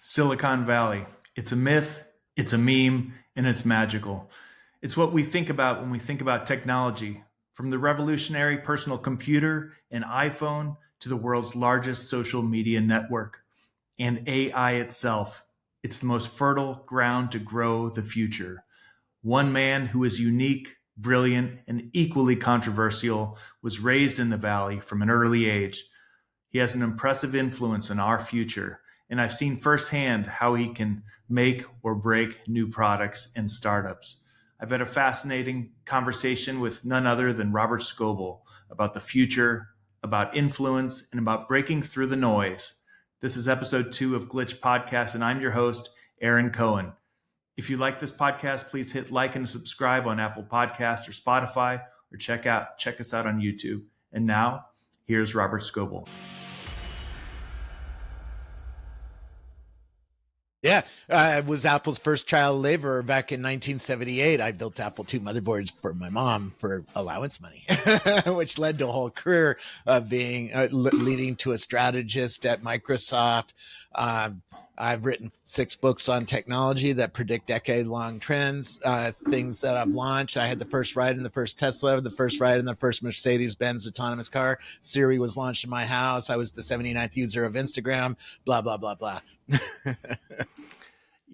Silicon Valley. It's a myth, it's a meme, and it's magical. It's what we think about when we think about technology, from the revolutionary personal computer and iPhone to the world's largest social media network. And AI itself. It's the most fertile ground to grow the future. One man who is unique, brilliant, and equally controversial was raised in the Valley from an early age. He has an impressive influence on our future, and I've seen firsthand how he can make or break new products and startups. I've had a fascinating conversation with none other than Robert Scoble about the future, about influence, and about breaking through the noise. This is episode 2 of Glitch Podcast, and I'm your host, Aaron Cohen. If you like this podcast, please hit like and subscribe on Apple Podcasts or Spotify, or check us out on YouTube. And now, here's Robert Scoble. Yeah, I was Apple's first child laborer back in 1978. I built Apple II motherboards for my mom for allowance money, which led to a whole career of being leading to a strategist at Microsoft. I've written 6 books on technology that predict decade-long trends, things that I've launched. I had the first ride in the first Tesla, the first ride in the first Mercedes-Benz autonomous car. Siri was launched in my house. I was the 79th user of Instagram, blah, blah, blah, blah.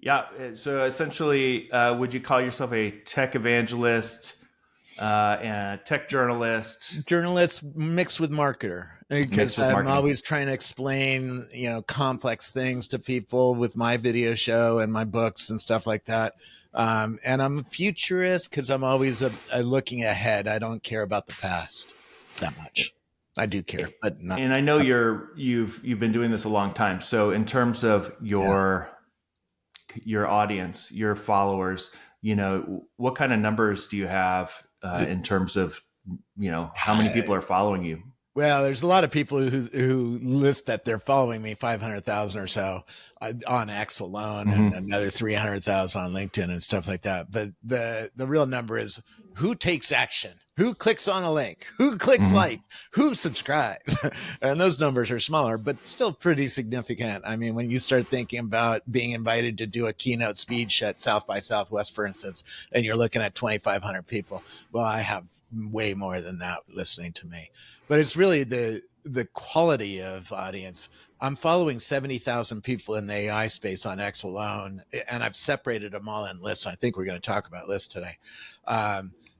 Yeah. So essentially, would you call yourself a tech evangelist, and tech journalist? Journalist mixed with marketer, because I'm always trying to explain, complex things to people with my video show and my books and stuff like that. And I'm a futurist because I'm always looking ahead. I don't care about the past that much. I do care, but not. And I know you've been doing this a long time. So in terms of your audience, your followers, what kind of numbers do you have in terms of, how many people are following you? Well, there's a lot of people who list that they're following me, 500,000 or so on X alone, and another 300,000 on LinkedIn and stuff like that. But the real number is who takes action, who clicks on a link, who clicks like, who subscribes. And those numbers are smaller, but still pretty significant. I mean, when you start thinking about being invited to do a keynote speech at South by Southwest, for instance, and you're looking at 2,500 people, well, I have way more than that listening to me. But it's really the quality of audience. I'm following 70,000 people in the AI space on X alone, and I've separated them all in lists. I think we're going to talk about lists today.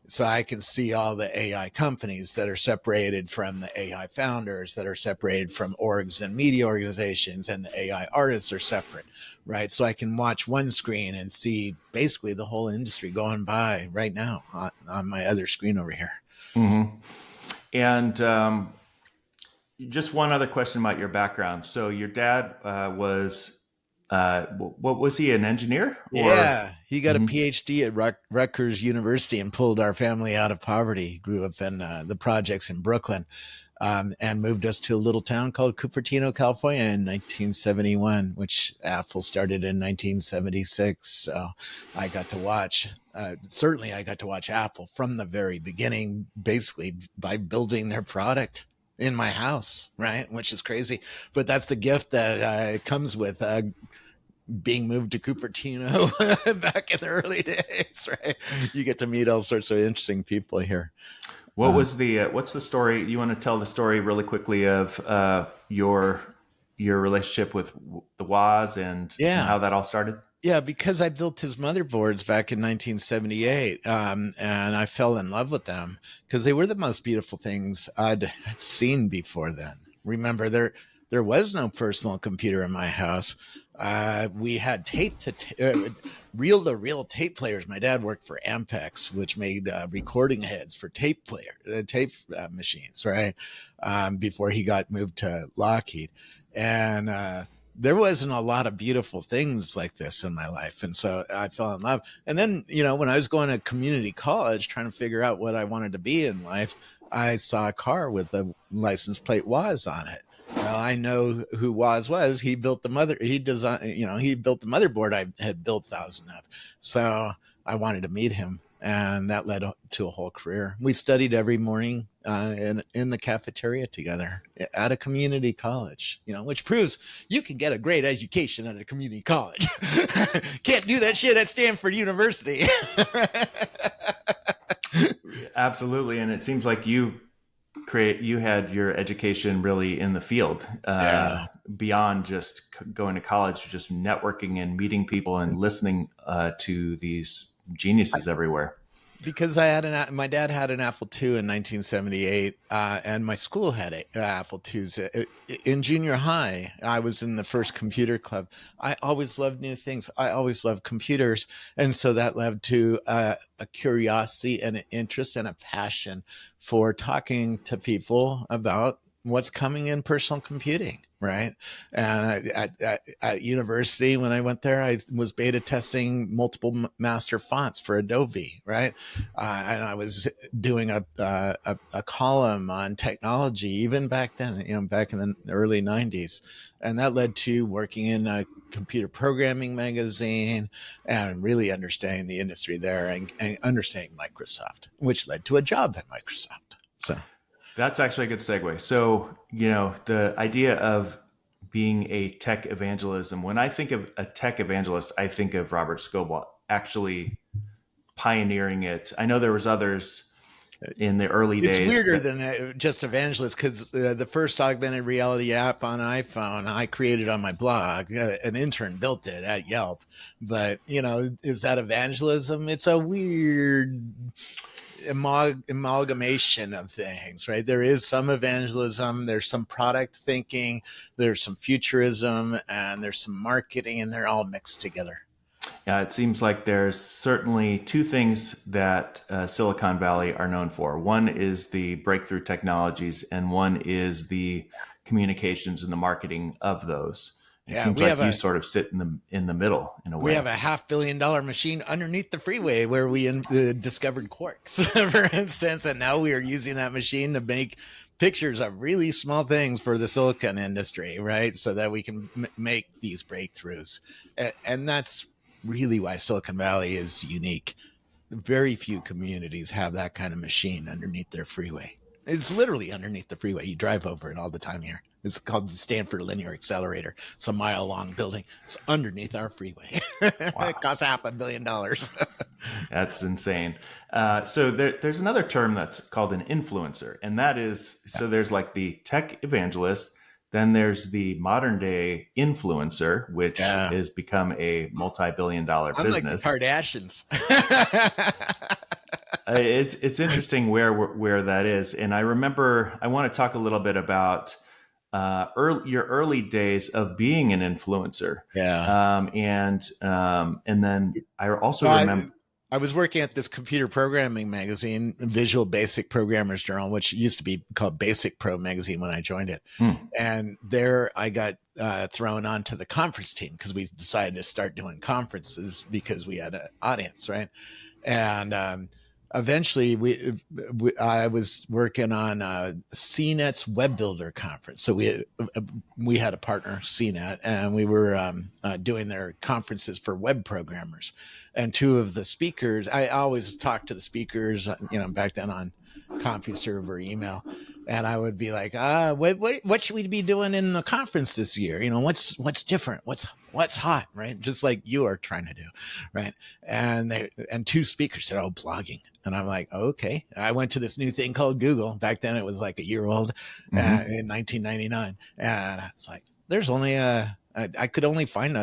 So I can see all the AI companies that are separated from the AI founders, that are separated from orgs and media organizations, and the AI artists are separate, right? So I can watch one screen and see basically the whole industry going by right now on my other screen over here. Mm-hmm. And just one other question about your background. So your dad was, what was he, an engineer? Yeah, he got a PhD at Rutgers University and pulled our family out of poverty. He grew up in the projects in Brooklyn, and moved us to a little town called Cupertino, California in 1971, which Apple started in 1976. So I got to watch, certainly I got to watch Apple from the very beginning, basically by building their product in my house, right? Which is crazy. But that's the gift that comes with being moved to Cupertino back in the early days, right? You get to meet all sorts of interesting people here. What was what's the story? You want to tell the story really quickly of your relationship with the Woz and how that all started? Yeah, because I built his motherboards back in 1978, and I fell in love with them because they were the most beautiful things I'd seen before then. Remember, there was no personal computer in my house. We had reel-to-reel tape players. My dad worked for Ampex, which made recording heads for tape machines, right? Before he got moved to Lockheed. And there wasn't a lot of beautiful things like this in my life. And so I fell in love. And then, when I was going to community college, trying to figure out what I wanted to be in life, I saw a car with the license plate Woz on it. Well, I know who Woz was. He built the motherboard I had built 1,000 of. So I wanted to meet him. And that led to a whole career. We studied every morning in the cafeteria together at a community college, which proves you can get a great education at a community college. Can't do that shit at Stanford University. Absolutely. And it seems like you had your education really in the field, Yeah. beyond just going to college, just networking and meeting people and listening to these geniuses everywhere. Because my dad had an Apple II in 1978, and my school had Apple IIs. In junior high, I was in the first computer club. I always loved new things. I always loved computers. And so that led to a curiosity and an interest and a passion for talking to people about what's coming in personal computing. Right. And at university, when I went there, I was beta testing multiple master fonts for Adobe. Right. And I was doing a column on technology, even back then, back in the early 90s. And that led to working in a computer programming magazine and really understanding the industry there and understanding Microsoft, which led to a job at Microsoft. So that's actually a good segue. So, the idea of being a tech evangelism, when I think of a tech evangelist, I think of Robert Scoble actually pioneering it. I know there was others in the early days. It's weirder than just evangelist, because the first augmented reality app on iPhone I created on my blog. An intern built it at Yelp. But, is that evangelism? It's a weird amalgamation of things, right? There is some evangelism, there's some product thinking, there's some futurism, and there's some marketing, and they're all mixed together. Yeah, it seems like there's certainly two things that Silicon Valley are known for. One is the breakthrough technologies, and one is the communications and the marketing of those. It seems like you sort of sit in the middle in a way. We have a $500 million machine underneath the freeway where we discovered quarks, for instance, and now we are using that machine to make pictures of really small things for the silicon industry, right? So that we can make these breakthroughs. And that's really why Silicon Valley is unique. Very few communities have that kind of machine underneath their freeway. It's literally underneath the freeway. You drive over it all the time here. It's called the Stanford Linear Accelerator. It's a mile-long building. It's underneath our freeway. Wow. It costs $500 million. That's insane. So there's another term that's called an influencer, and that is, so there's like the tech evangelist, then there's the modern day influencer, which has become a multi-billion-dollar business. I'm like the Kardashians. It's interesting where that is. And I remember, I want to talk a little bit about your early days of being an influencer. Yeah. And then I also remember I was working at this computer programming magazine, Visual Basic Programmers Journal, which used to be called Basic Pro magazine when I joined it. And there I got thrown onto the conference team because we decided to start doing conferences because we had an audience, right? And eventually I was working on CNET's Web Builder conference. So we had a partner, CNET, and we were doing their conferences for web programmers. And two of the speakers, I always talked to the speakers, back then on CompuServe or email. And I would be like, what should we be doing in the conference this year? What's different? What's hot, right? Just like you are trying to do, right? And two speakers said, blogging. And I'm like, okay. I went to this new thing called Google. Back then it was like a year old in 1999. And I was like, there's only I could only find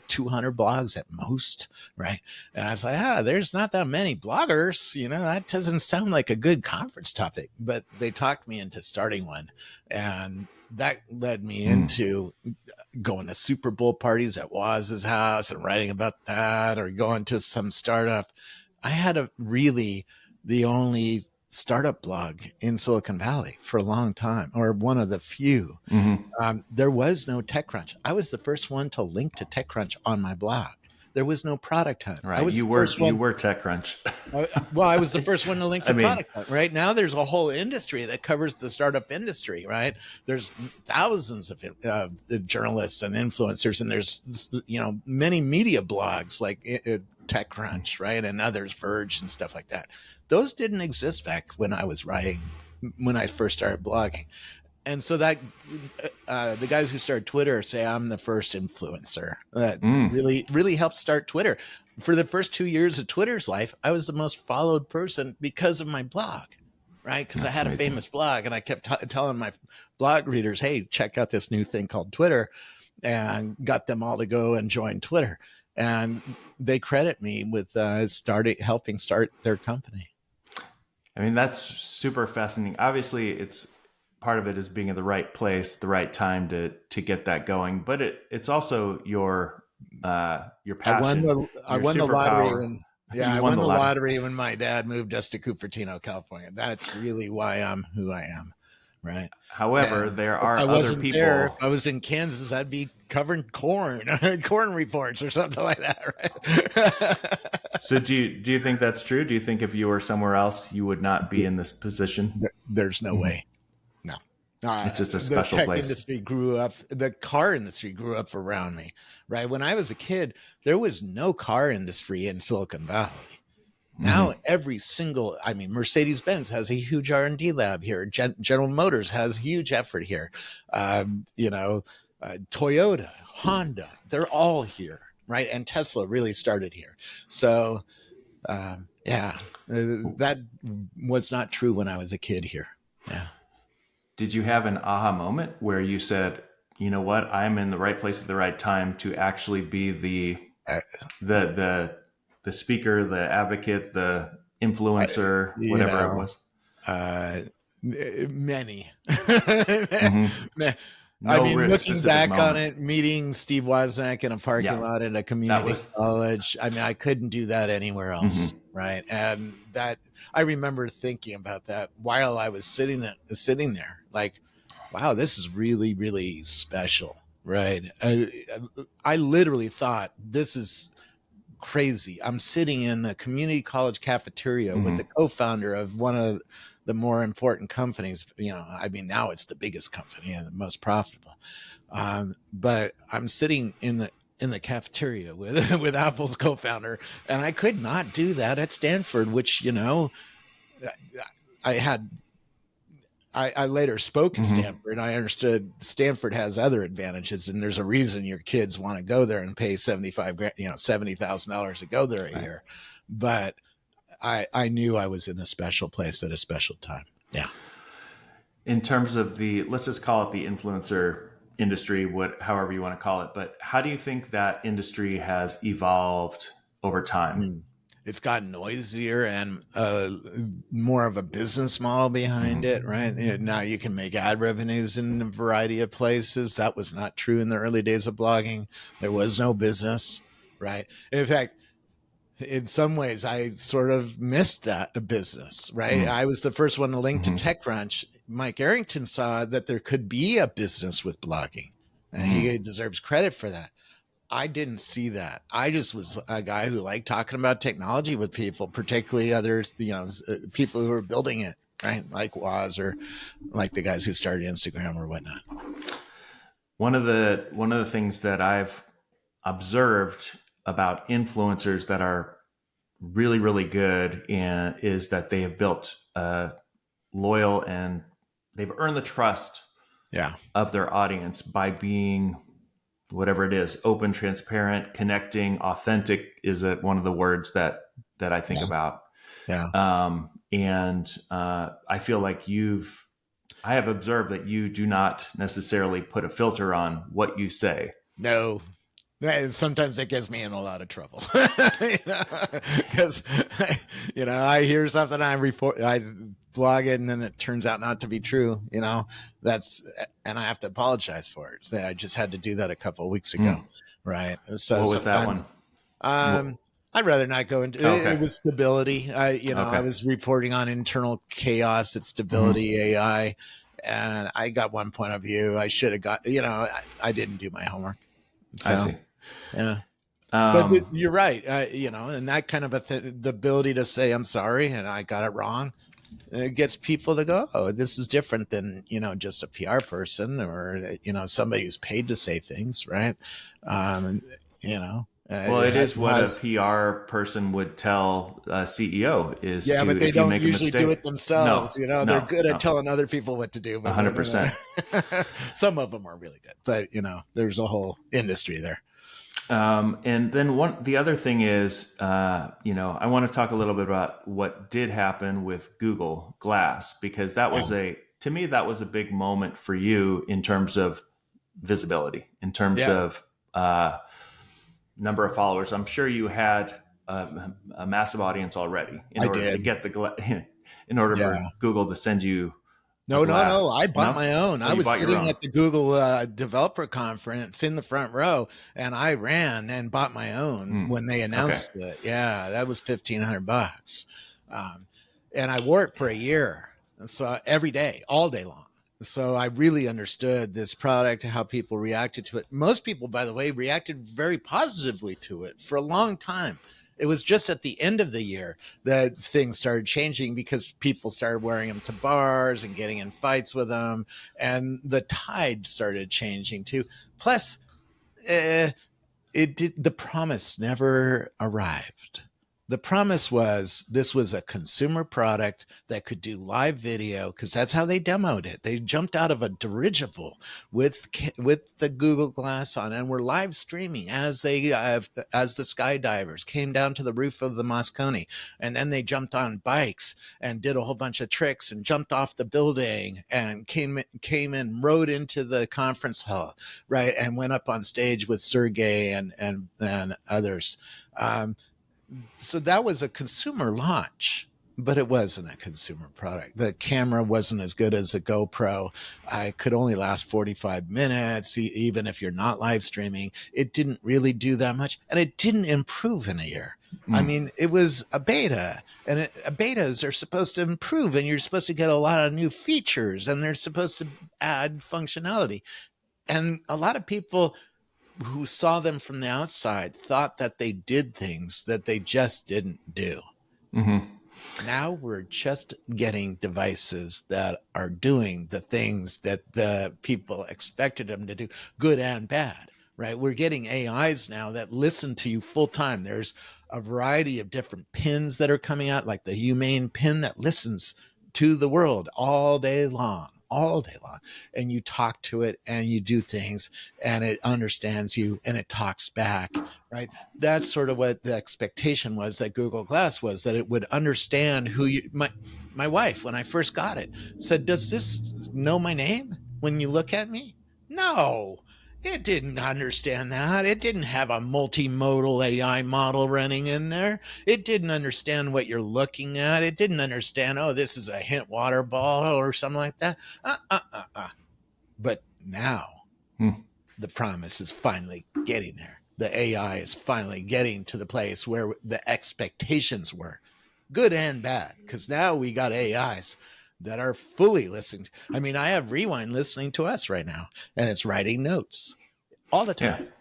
200 blogs at most, right? And I was like, there's not that many bloggers. That doesn't sound like a good conference topic. But they talked me into starting one, and that led me into going to Super Bowl parties at Woz's house and writing about that, or going to some startup. I had the only startup blog in Silicon Valley for a long time, or one of the few. There was no TechCrunch. I was the first one to link to TechCrunch on my blog. There was no Product Hunt. Right. You were TechCrunch. Well, I was the first one to link to Product Hunt. Right now, there's a whole industry that covers the startup industry. Right. There's thousands of journalists and influencers, and there's many media blogs like TechCrunch, right? And others, Verge and stuff like that. Those didn't exist back when I was writing, when I first started blogging. And so that the guys who started Twitter say I'm the first influencer that really helped start Twitter. For the first 2 years of Twitter's life, I was the most followed person because of my blog, right? Because I had a famous blog, and I kept telling my blog readers, hey, check out this new thing called Twitter, and got them all to go and join Twitter. And they credit me with helping start their company. I mean, that's super fascinating. Obviously, part of it is being in the right place, the right time to get that going. But it's also your passion. I won the lottery. I won the lottery when my dad moved us to Cupertino, California. That's really why I'm who I am, right? However, there are other people. If I was in Kansas, I'd be covering corn reports or something like that, right? So do you think that's true? Do you think if you were somewhere else, you would not be in this position? There's no way. No. It's just a special place. The car industry grew up around me, right? When I was a kid, there was no car industry in Silicon Valley. Now Mercedes-Benz has a huge R&D lab here. General Motors has a huge effort here. Toyota, Honda, they're all here, right? And Tesla really started here. So, that was not true when I was a kid here. Yeah. Did you have an aha moment where you said, you know what, I'm in the right place at the right time to actually be the speaker, the advocate, the influencer, whatever it was? Many. Looking back on it, meeting Steve Wozniak in a parking lot at a community college, I couldn't do that anywhere else, right? And that I remember thinking about that while I was sitting there, like, wow, this is really, really special, right? I literally thought, this is crazy. I'm sitting in the community college cafeteria with the co-founder of one of the more important companies. Now it's the biggest company and the most profitable. But I'm sitting in the cafeteria with Apple's co-founder, and I could not do that at Stanford, which, I later spoke at Stanford, and I understood Stanford has other advantages, and there's a reason your kids want to go there and pay $70,000 to go there a year. But I knew I was in a special place at a special time. Yeah. In terms of let's just call it the influencer industry, however you want to call it, but how do you think that industry has evolved over time? It's gotten noisier and more of a business model behind it, right? Now you can make ad revenues in a variety of places. That was not true in the early days of blogging. There was no business, right? In fact, in some ways, I sort of missed the business, right? I was the first one to link to TechCrunch. Mike Arrington saw that there could be a business with blogging, and he deserves credit for that. I didn't see that. I just was a guy who liked talking about technology with people, particularly others, people who are building it, right? Like Woz, or like the guys who started Instagram or whatnot. One of the things that I've observed about influencers that are really, really good is that they have built loyal, and they've earned the trust of their audience by being whatever it is, open, transparent, connecting, authentic is one of the words that I think about. Yeah. I feel like I have observed that you do not necessarily put a filter on what you say. No. Sometimes that gets me in a lot of trouble, because I hear something, I blog it, and then it turns out not to be true. And I have to apologize for it. I just had to do that a couple of weeks ago, right? So what was that one? I'd rather not go into it. It was stability. I was reporting on internal chaos at Stability AI, and I got one point of view. I should have got. I didn't do my homework. So, I see. Yeah. But you're right. And that kind of the ability to say, I'm sorry, and I got it wrong, it gets people to go, oh, this is different than, just a PR person or, somebody who's paid to say things. Right. Well, it is what a has, PR person would tell a CEO is yeah, but to, they if you don't make a usually do it mistake, themselves. no, You know, they're no, good at no, telling other people what to do, but 100%. some of them are really good. But you know, there's a whole industry there. And then the other thing is, I want to talk a little bit about what did happen with Google Glass, because to me, that was a big moment for you in terms of visibility, in terms Yeah, of number of followers. I'm sure you had a massive audience already in I order to did. get in order Yeah. for Google to send you a No, no, no. glass. I bought No? my own. Oh, I you was bought your sitting own. at the Google developer conference in the front row, and I ran and bought my own Mm, when they okay. announced it. Yeah, that was $1,500, um, and I wore it for a year, so every day, all day long. So I really understood this product, how people reacted to it. Most people, by the way, reacted very positively to it for a long time. It was just at the end of the year that things started changing because people started wearing them to bars and getting in fights with them, and the tide started changing too. Plus, uh, the promise never arrived. The promise was this was a consumer product that could do live video, because that's how they demoed it. They jumped out of a dirigible with the Google Glass on and were live streaming as the skydivers came down to the roof of the Moscone, and then they jumped on bikes and did a whole bunch of tricks and jumped off the building and came and rode into the conference hall, right, and went up on stage with Sergey and others. Um, so that was a consumer launch, but it wasn't a consumer product. The camera wasn't as good as a GoPro. I could only last 45 minutes, even if you're not live streaming. It didn't really do that much, and it didn't improve in a year. I Mm, mean, it was a beta, and betas are supposed to improve, and you're supposed to get a lot of new features, and they're supposed to add functionality. And a lot of people who saw them from the outside thought that they did things that they just didn't do. hmm Now we're just getting devices that are doing the things that the people expected them to do, good and bad, right? We're getting AIs now that listen to you full time. There's a variety of different pins that are coming out, like the humane pin that listens to the world all day long. All day long, and you talk to it and you do things and it understands you and it talks back, right? That's sort of what the expectation was that Google Glass was, that it would understand who you. My wife, when I first got it, said, "Does this know my name when you look at me?" No, it didn't understand that. It didn't have a multimodal AI model running in there. It didn't understand what you're looking at. It didn't understand, oh, this is a hint water ball or something like that. But now mm, the promise is finally getting there. The AI is finally getting to the place where the expectations were, good and bad, because now we got AIs that are fully listening. I mean, I have Rewind listening to us right now, and it's writing notes all the yeah. time,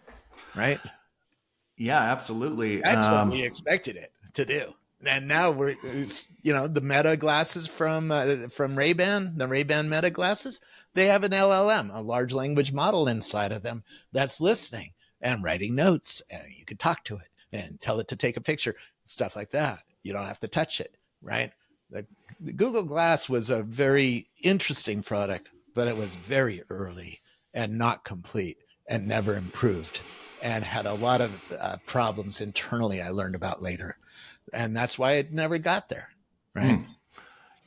right? Yeah, absolutely. That's what we expected it to do. And now the Meta glasses from Ray-Ban, the Ray-Ban Meta glasses, they have an LLM, a large language model inside of them that's listening and writing notes, and you can talk to it and tell it to take a picture, stuff like that. You don't have to touch it, right? The Google Glass was a very interesting product, but it was very early and not complete and never improved and had a lot of problems internally I learned about later. And that's why it never got there. Right. Mm.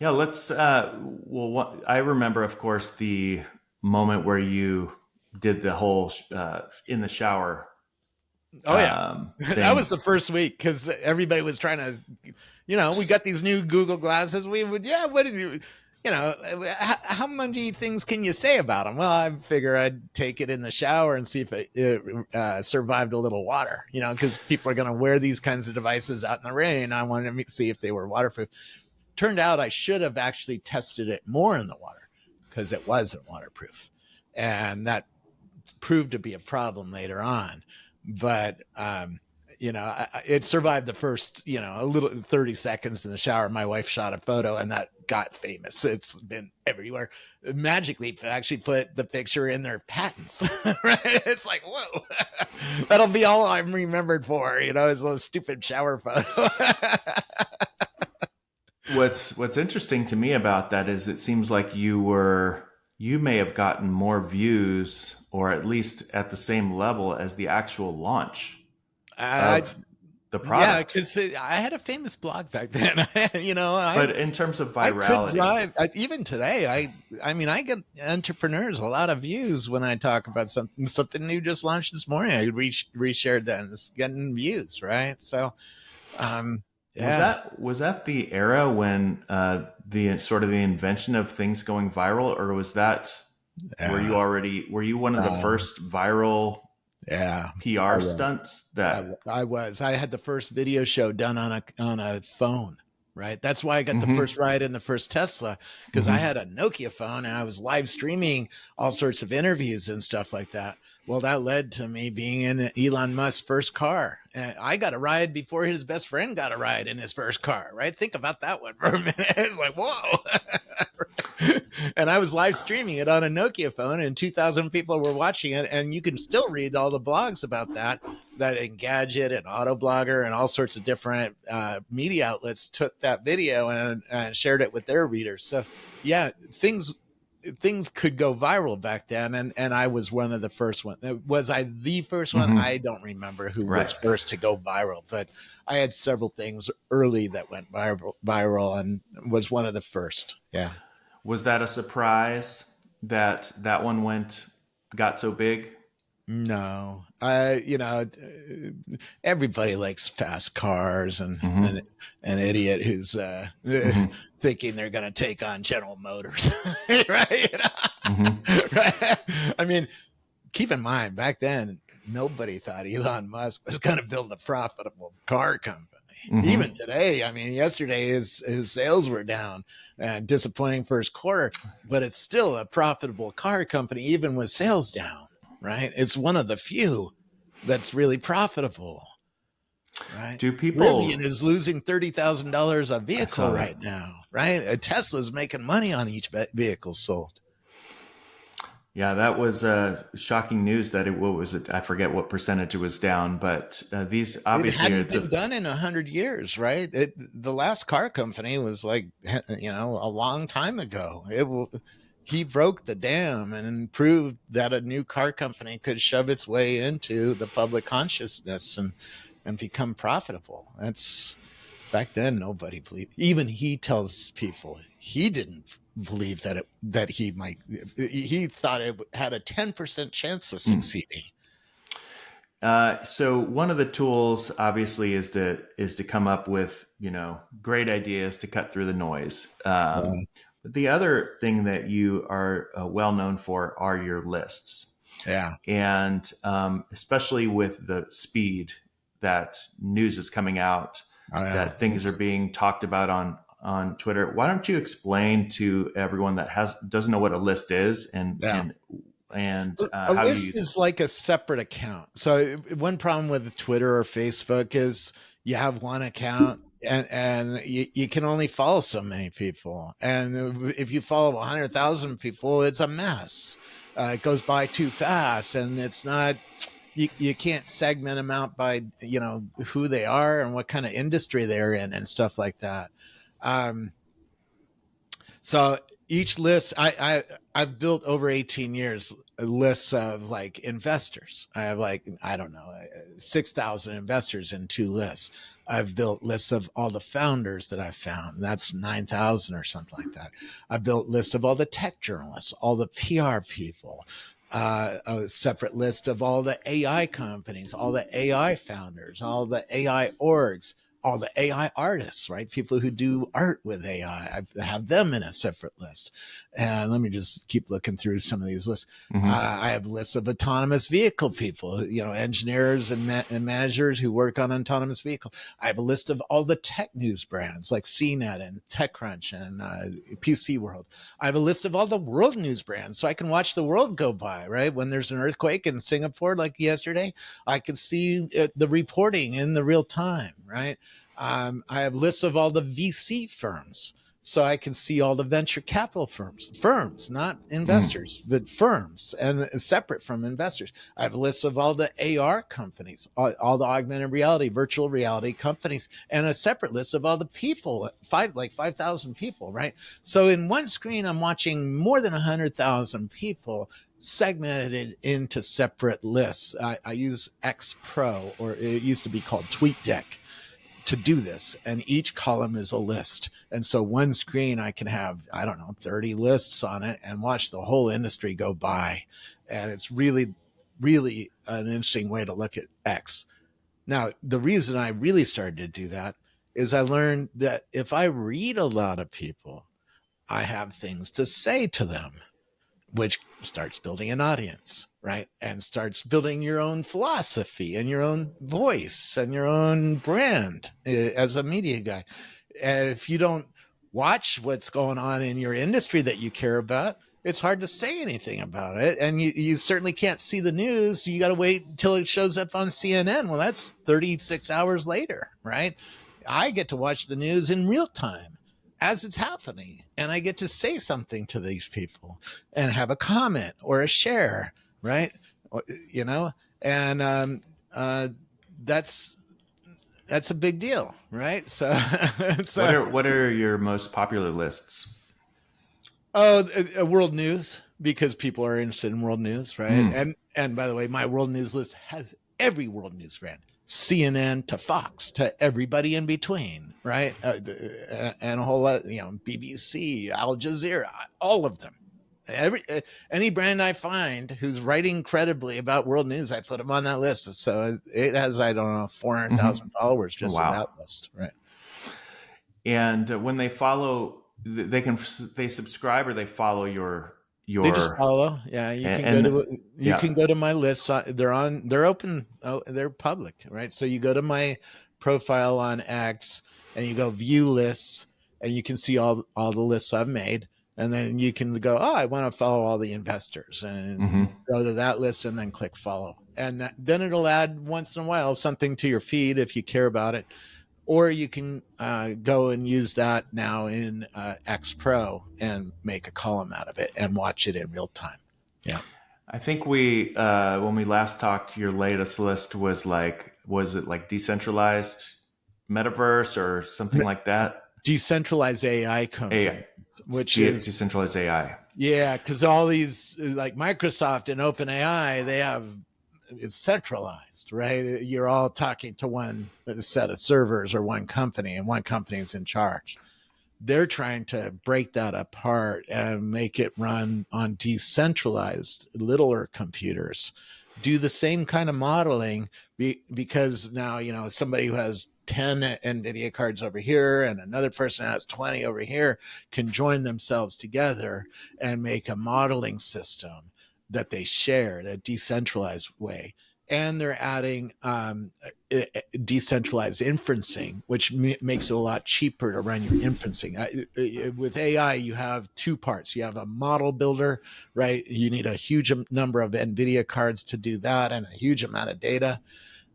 Yeah, let's. I remember, of course, the moment where you did the whole in the shower Oh, yeah. That was thing. the first week because everybody was trying to, we got these new Google glasses. We would, yeah, what did how many things can you say about them? Well, I figure I'd take it in the shower and see if it survived a little water, because people are going to wear these kinds of devices out in the rain. I wanted to see if they were waterproof. Turned out I should have actually tested it more in the water because it wasn't waterproof. And that proved to be a problem later on. But it survived the first, a little 30 seconds in the shower. My wife shot a photo and that got famous. It's been everywhere. Magic Leap actually put the picture in their patents, right? It's like, whoa, that'll be all I'm remembered for, is a stupid shower photo. What's interesting to me about that is it seems like you may have gotten more views, or at least at the same level as the actual launch of the product. Yeah, because I had a famous blog back then. But in terms of virality, I could drive. Even today, I get entrepreneurs a lot of views when I talk about something new just launched this morning. I reshared that and it's getting views, right? So, was that the era when the sort of the invention of things going viral, or was that were you one of the first viral PR stunts that I had the first video show done on a phone, right? That's why I got the first ride in the first Tesla, because I had a Nokia phone and I was live streaming all sorts of interviews and stuff like that. Well, that led to me being in Elon Musk's first car. And I got a ride before his best friend got a ride in his first car, right? Think about that one for a minute. It's like, whoa. And I was live streaming it on a Nokia phone and 2,000 people were watching it. And you can still read all the blogs about that Engadget and Autoblogger and all sorts of different media outlets took that video and shared it with their readers. So yeah, things could go viral back then, and I was one of the first ones. Was I the first one? I don't remember who was first to go viral, but I had several things early that went viral and was one of the first. Yeah. Was that a surprise that one got so big? No, everybody likes fast cars and an idiot who's thinking they're going to take on General Motors, right? Right? I mean, keep in mind, back then, nobody thought Elon Musk was going to build a profitable car company. Even today, I mean, yesterday his sales were down and disappointing first quarter, but it's still a profitable car company, even with sales down. Right, it's one of the few that's really profitable. Right, Rivian is losing $30,000 a vehicle right now. Right, a Tesla's making money on each vehicle sold. Yeah, that was shocking news. That what was it? I forget what percentage it was down, but these obviously it hadn't been done in 100 years. Right, the last car company was like a long time ago. He broke the dam and proved that a new car company could shove its way into the public consciousness and become profitable. That's back then. Nobody believed. Even he tells people he didn't believe that he might. He thought it had a 10% chance of succeeding. So one of the tools, obviously, is to come up with great ideas to cut through the noise. The other thing that you are well known for are your lists. Yeah. And especially with the speed that news is coming out, that things are being talked about on Twitter. Why don't you explain to everyone that doesn't know what a list is and how a list you use is like a separate account. So one problem with Twitter or Facebook is you have one account and you can only follow so many people. And if you follow 100,000 people, it's a mess. It goes by too fast, and it's not, you can't segment them out by, who they are and what kind of industry they're in and stuff like that. So each list, I've built over 18 years lists of like investors. I have 6,000 investors in 2 lists. I've built lists of all the founders that I've found. That's 9,000 or something like that. I've built lists of all the tech journalists, all the PR people, a separate list of all the AI companies, all the AI founders, all the AI orgs. all the AI artists, right? People who do art with AI, I have them in a separate list. And let me just keep looking through some of these lists. I have lists of autonomous vehicle people, engineers and managers who work on autonomous vehicle. I have a list of all the tech news brands like CNET and TechCrunch and PC World. I have a list of all the world news brands, so I can watch the world go by, right? When there's an earthquake in Singapore, like yesterday, I can see the reporting in the real time, right? I have lists of all the VC firms, so I can see all the venture capital firms, not investors, but firms, and separate from investors. I have lists of all the AR companies, all the augmented reality, virtual reality companies, and a separate list of all the people, 5,000 people, right? So in one screen, I'm watching more than 100,000 people segmented into separate lists. I use X Pro, or it used to be called TweetDeck, to do this, and each column is a list. And so one screen I can have, 30 lists on it and watch the whole industry go by. And it's really, really an interesting way to look at X. Now, the reason I really started to do that is I learned that if I read a lot of people, I have things to say to them, which starts building an audience, right? And starts building your own philosophy and your own voice and your own brand as a media guy. And if you don't watch what's going on in your industry that you care about, it's hard to say anything about it. And you certainly can't see the news. You got to wait until it shows up on CNN. Well, that's 36 hours later, right? I get to watch the news in real time as it's happening, and I get to say something to these people and have a comment or a share, right? And that's a big deal, right? So what are your most popular lists? World news, because people are interested in world news, right? And by the way, my world news list has every world news brand, CNN to Fox to everybody in between, right? And a whole lot, BBC, Al Jazeera, all of them. Any brand I find who's writing credibly about world news, I put them on that list. So it has, 400,000 followers just on that list, right? And when they follow, they subscribe or they follow your. They just follow. Yeah, you can go to my list. They're open. They're public, right? So you go to my profile on X and you go view lists, and you can see all the lists I've made. And then you can go, I want to follow all the investors, and go to that list and then click follow. And then it'll add once in a while something to your feed if you care about it. Or you can go and use that now in X Pro and make a column out of it and watch it in real time. Yeah. I think when we last talked, your latest list was it like decentralized metaverse or something like that? Decentralized AI company, which is decentralized AI. Yeah, because all these like Microsoft and OpenAI, it's centralized, right? You're all talking to one set of servers or one company, and one company is in charge. They're trying to break that apart and make it run on decentralized littler computers. Do the same kind of modeling because now, somebody who has 10 NVIDIA cards over here and another person has 20 over here can join themselves together and make a modeling system that they share, that decentralized way. And they're adding decentralized inferencing, which makes it a lot cheaper to run your inferencing. With AI, you have two parts. You have a model builder, right? You need a huge number of NVIDIA cards to do that and a huge amount of data.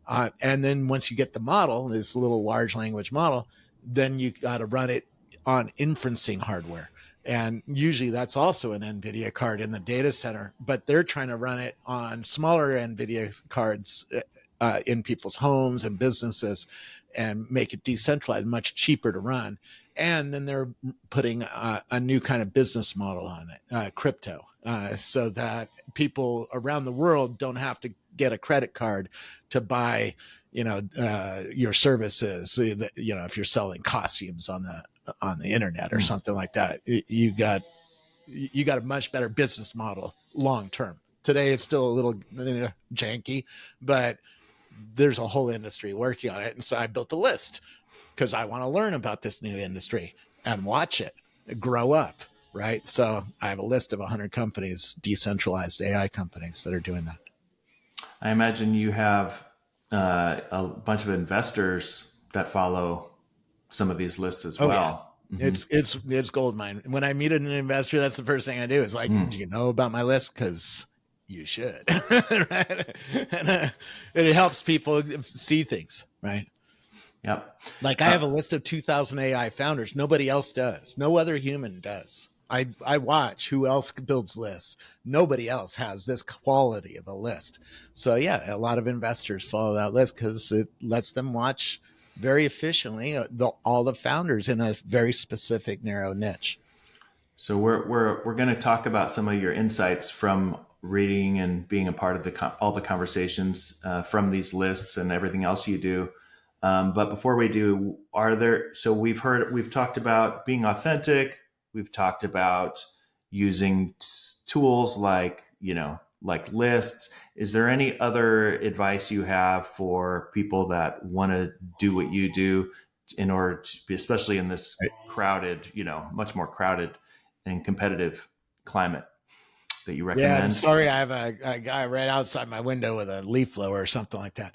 And then once you get the model, this little large language model, then you got to run it on inferencing hardware. And usually that's also an NVIDIA card in the data center, but they're trying to run it on smaller NVIDIA cards in people's homes and businesses and make it decentralized, much cheaper to run. And then they're putting a new kind of business model on it, crypto, so that people around the world don't have to get a credit card to buy, your services. If you're selling costumes on the internet or something like that, you got a much better business model long term. Today it's still a little janky, but there's a whole industry working on it. And so I built a list because I want to learn about this new industry and watch it grow up. Right. So I have a list of 100 companies, decentralized AI companies that are doing that. I imagine you have a bunch of investors that follow some of these lists as well. Yeah. Mm-hmm. It's gold mine. When I meet an investor, that's the first thing I do is like, do you know about my list? Because you should. Right? And it helps people see things, right? Yep. Like I have a list of 2,000 AI founders. Nobody else does. No other human does. I watch who else builds lists. Nobody else has this quality of a list. So yeah, a lot of investors follow that list because it lets them watch very efficiently all the founders in a very specific narrow niche. So we're going to talk about some of your insights from reading and being a part of all the conversations from these lists and everything else you do. But before we do, so we've talked about being authentic. We've talked about using tools like lists. Is there any other advice you have for people that want to do what you do in order to be, especially in this crowded, much more crowded and competitive climate, that you recommend? Yeah, I'm sorry. I have a guy right outside my window with a leaf blower or something like that.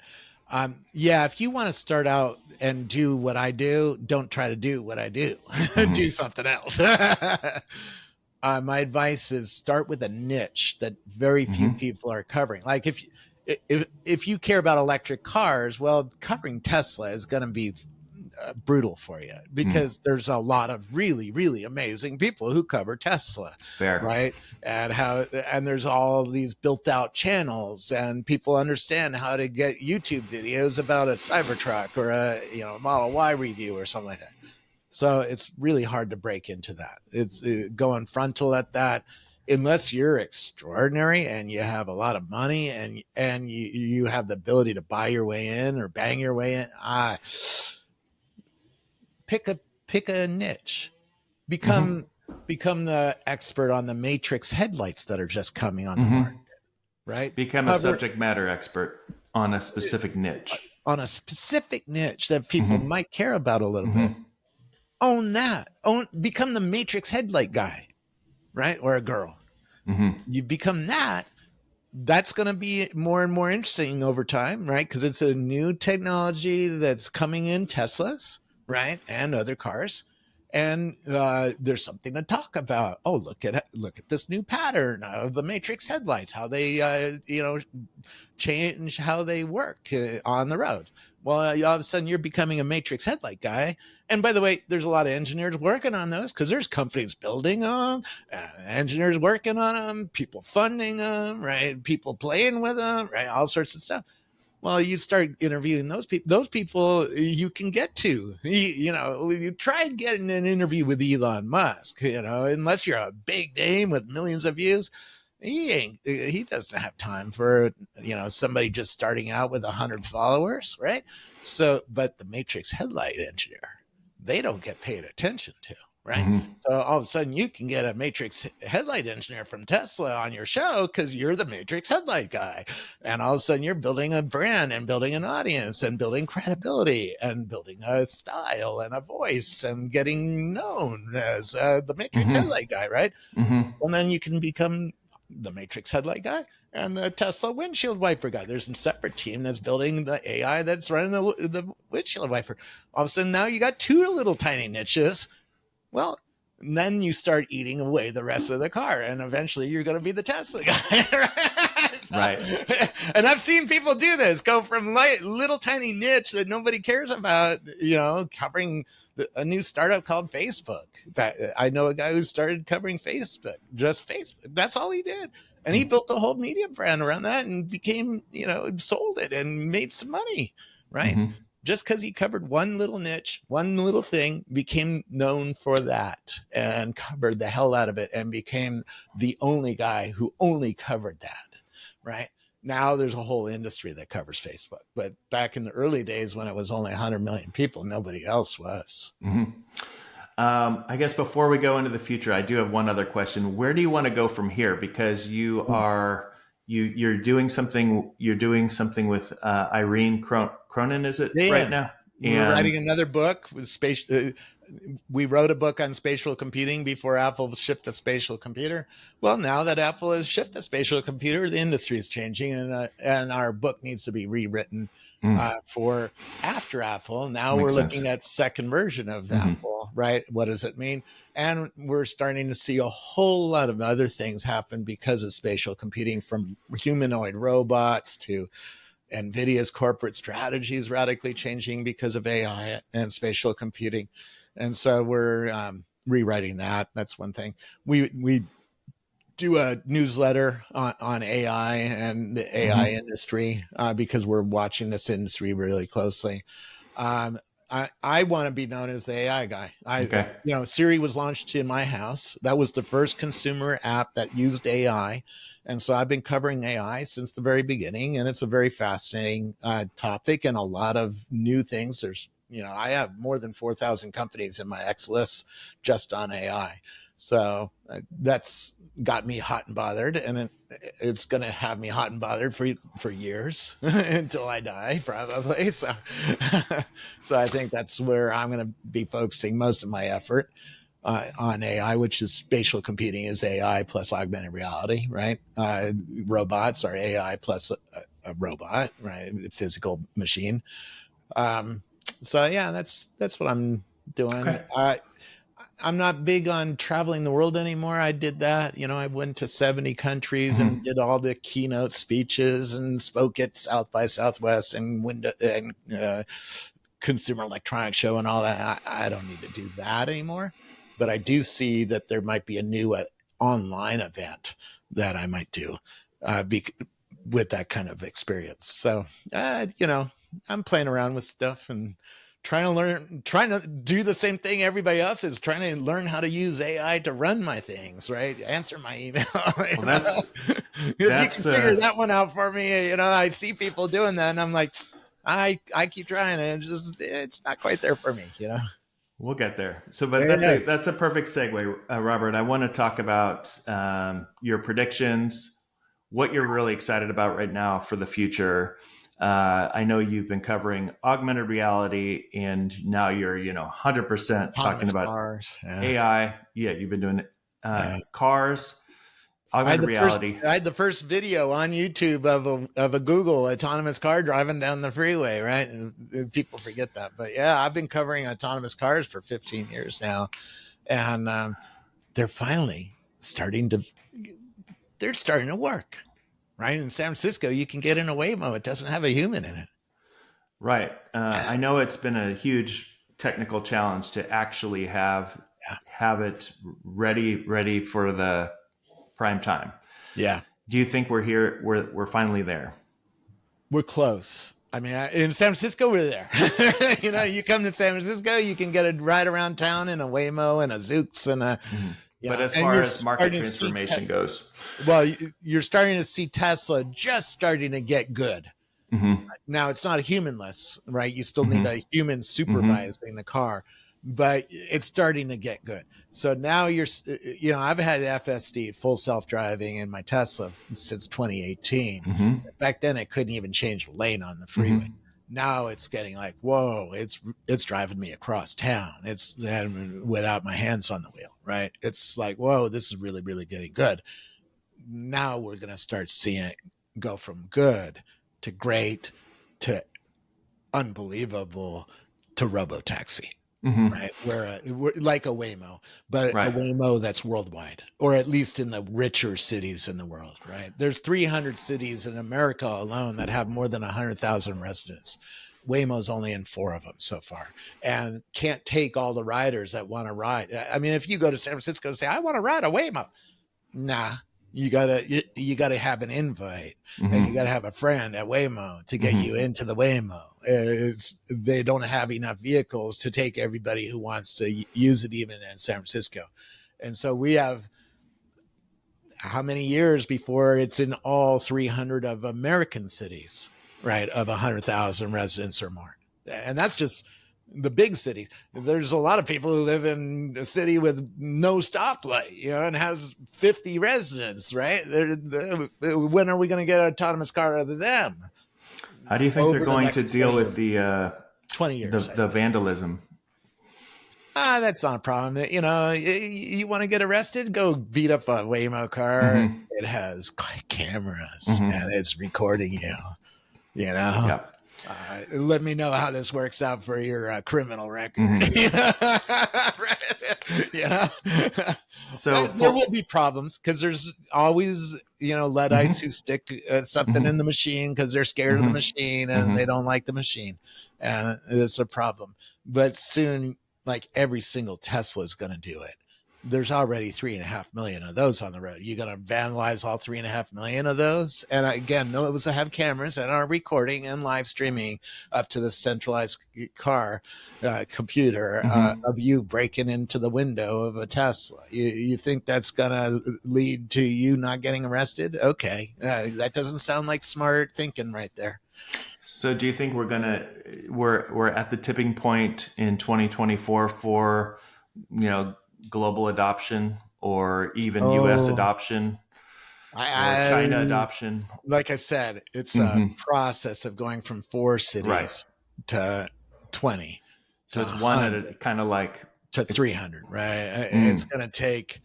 Yeah, if you want to start out and do what I do, don't try to do what I do. Do something else. My advice is start with a niche that very few people are covering. Like if you care about electric cars, well, covering Tesla is going to be brutal for you because there's a lot of really, really amazing people who cover Tesla. Fair. Right. And there's all these built out channels and people understand how to get YouTube videos about a Cybertruck or a Model Y review or something like that. So it's really hard to break into that. It's going frontal at that. Unless you're extraordinary and you have a lot of money and you have the ability to buy your way in or bang your way in, pick a niche, become the expert on the Matrix headlights that are just coming on the market, right? Become a subject matter expert on a specific niche. On a specific niche that people might care about a little bit. Own that. Become the Matrix headlight guy, right? Or a girl. You become that. That's going to be more and more interesting over time, right? Because it's a new technology that's coming in Teslas, right, and other cars, and there's something to talk about. Oh, look at this new pattern of the Matrix headlights, how they change how they work on the road. Well, all of a sudden you're becoming a Matrix headlight guy. And by the way, there's a lot of engineers working on those because there's companies building them, engineers working on them, people funding them, right? People playing with them, right? All sorts of stuff. Well, you start interviewing those people. Those people you can get to. You tried getting an interview with Elon Musk. Unless you're a big name with millions of views, he doesn't have time for somebody just starting out with 100 followers, right? So, but the Matrix headlight engineer, they don't get paid attention to, right? So all of a sudden you can get a Matrix headlight engineer from Tesla on your show because you're the Matrix headlight guy. And all of a sudden you're building a brand and building an audience and building credibility and building a style and a voice and getting known as the Matrix headlight guy, right? And then you can become the Matrix headlight guy and the Tesla windshield wiper guy. There's a separate team that's building the AI that's running the windshield wiper. All of a sudden now you got two little tiny niches. Well, and then you start eating away the rest of the car, and eventually you're going to be the Tesla guy. Right. And I've seen people do this, go from little tiny niche that nobody cares about, covering a new startup called Facebook. I know a guy who started covering Facebook, just Facebook. That's all he did. And he built the whole media brand around that and became, sold it and made some money, right? Just because he covered one little niche, one little thing, became known for that and covered the hell out of it and became the only guy who only covered that, right? Now there's a whole industry that covers Facebook. But back in the early days when it was only 100 million people, nobody else was. I guess before we go into the future, I do have one other question. Where do you want to go from here? Because you are... You're doing something with Irene Cronin, is it right now? We're writing another book with space. We wrote a book on spatial computing before Apple shipped the spatial computer. Well, now that Apple has shipped the spatial computer, the industry is changing, and our book needs to be rewritten for after Apple. Now we're looking at second version of Apple, right? What does it mean? And we're starting to see a whole lot of other things happen because of spatial computing, from humanoid robots to NVIDIA's corporate strategy is radically changing because of AI and spatial computing. And so we're rewriting that. That's one thing. We do a newsletter on AI and the AI industry because we're watching this industry really closely. I want to be known as the AI guy. Siri was launched in my house. That was the first consumer app that used AI. And so I've been covering AI since the very beginning, and it's a very fascinating topic and a lot of new things. I have more than 4,000 companies in my X list just on AI. So that's got me hot and bothered, and it's going to have me hot and bothered for years until I die, probably. So I think that's where I'm going to be focusing most of my effort. On AI, which is spatial computing is AI plus augmented reality, right? Robots are AI plus a robot, right? A physical machine. So yeah, that's what I'm doing. Okay. I'm not big on traveling the world anymore. I did that. I went to 70 countries and did all the keynote speeches and spoke at South by Southwest and Consumer Electronics Show and all that. I don't need to do that anymore. But I do see that there might be a new online event that I might do with that kind of experience. So, I'm playing around with stuff and trying to do the same thing everybody else is, trying to learn how to use AI to run my things, right? Answer my email. Well, if you can figure that one out for me, I see people doing that and I'm like, I keep trying and it's not quite there for me, We'll get there. So, but that's a perfect segue, Robert. I want to talk about your predictions, what you're really excited about right now for the future. I know you've been covering augmented reality, and now you're 100% talking about cars, AI. Yeah, you've been doing cars. Augmented reality. I had the first video on YouTube of a Google autonomous car driving down the freeway, right? And people forget that. But yeah, I've been covering autonomous cars for 15 years now. And they're finally starting to work, right? In San Francisco, you can get in a Waymo. It doesn't have a human in it. Right. I know it's been a huge technical challenge to actually have it ready for the prime time. Yeah. Do you think we're here? We're finally there. We're close. I mean, in San Francisco, we're there. You come to San Francisco, you can get a ride around town in a Waymo and a Zoox and a. But as far as market transformation goes, well, you're starting to see Tesla just starting to get good. Now it's not humanless, right? You still need a human supervising the car. But it's starting to get good. So now I've had FSD, full self-driving, in my Tesla since 2018. Back then, it couldn't even change lane on the freeway. Now it's getting like, whoa, it's driving me across town. It's without my hands on the wheel, right? It's like, whoa, this is really, really getting good. Now we're going to start seeing it go from good to great to unbelievable to robotaxi. Right, where like a Waymo, but a Waymo that's worldwide, or at least in the richer cities in the world. Right, there's 300 cities in America alone that have more than 100,000 residents. Waymo's only in 4 of them so far, and can't take all the riders that want to ride. I mean, if you go to San Francisco and say, "I want to ride a Waymo," nah. You gotta have an invite, and you gotta have a friend at Waymo to get you into the Waymo. They don't have enough vehicles to take everybody who wants to use it, even in San Francisco. And so we have how many years before it's in all 300 of American cities, right? Of 100,000 residents or more, and that's just the big cities. There's a lot of people who live in a city with no stoplight, and has 50 residents, right? When are we going to get an autonomous car out of them? How do you think they're going to deal with the 20 years. The vandalism. That's not a problem. You want to get arrested? Go beat up a Waymo car. It has cameras and it's recording you. Yeah. Let me know how this works out for your criminal record. So there will be problems because there's always Luddites who stick something in the machine because they're scared of the machine and they don't like the machine, and it's a problem. But soon, like every single Tesla is going to do it. There's already 3.5 million of those on the road. You're going to vandalize all 3.5 million of those? And again, those have cameras and are recording and live streaming up to the centralized car computer of you breaking into the window of a Tesla. You think that's going to lead to you not getting arrested? Okay. That doesn't sound like smart thinking right there. So do you think we're at the tipping point in 2024 for, global adoption or even US adoption or China adoption? Like I said, it's a process of going from 4 cities to 20. So it's one at a kind of like to 300, right? It's going to take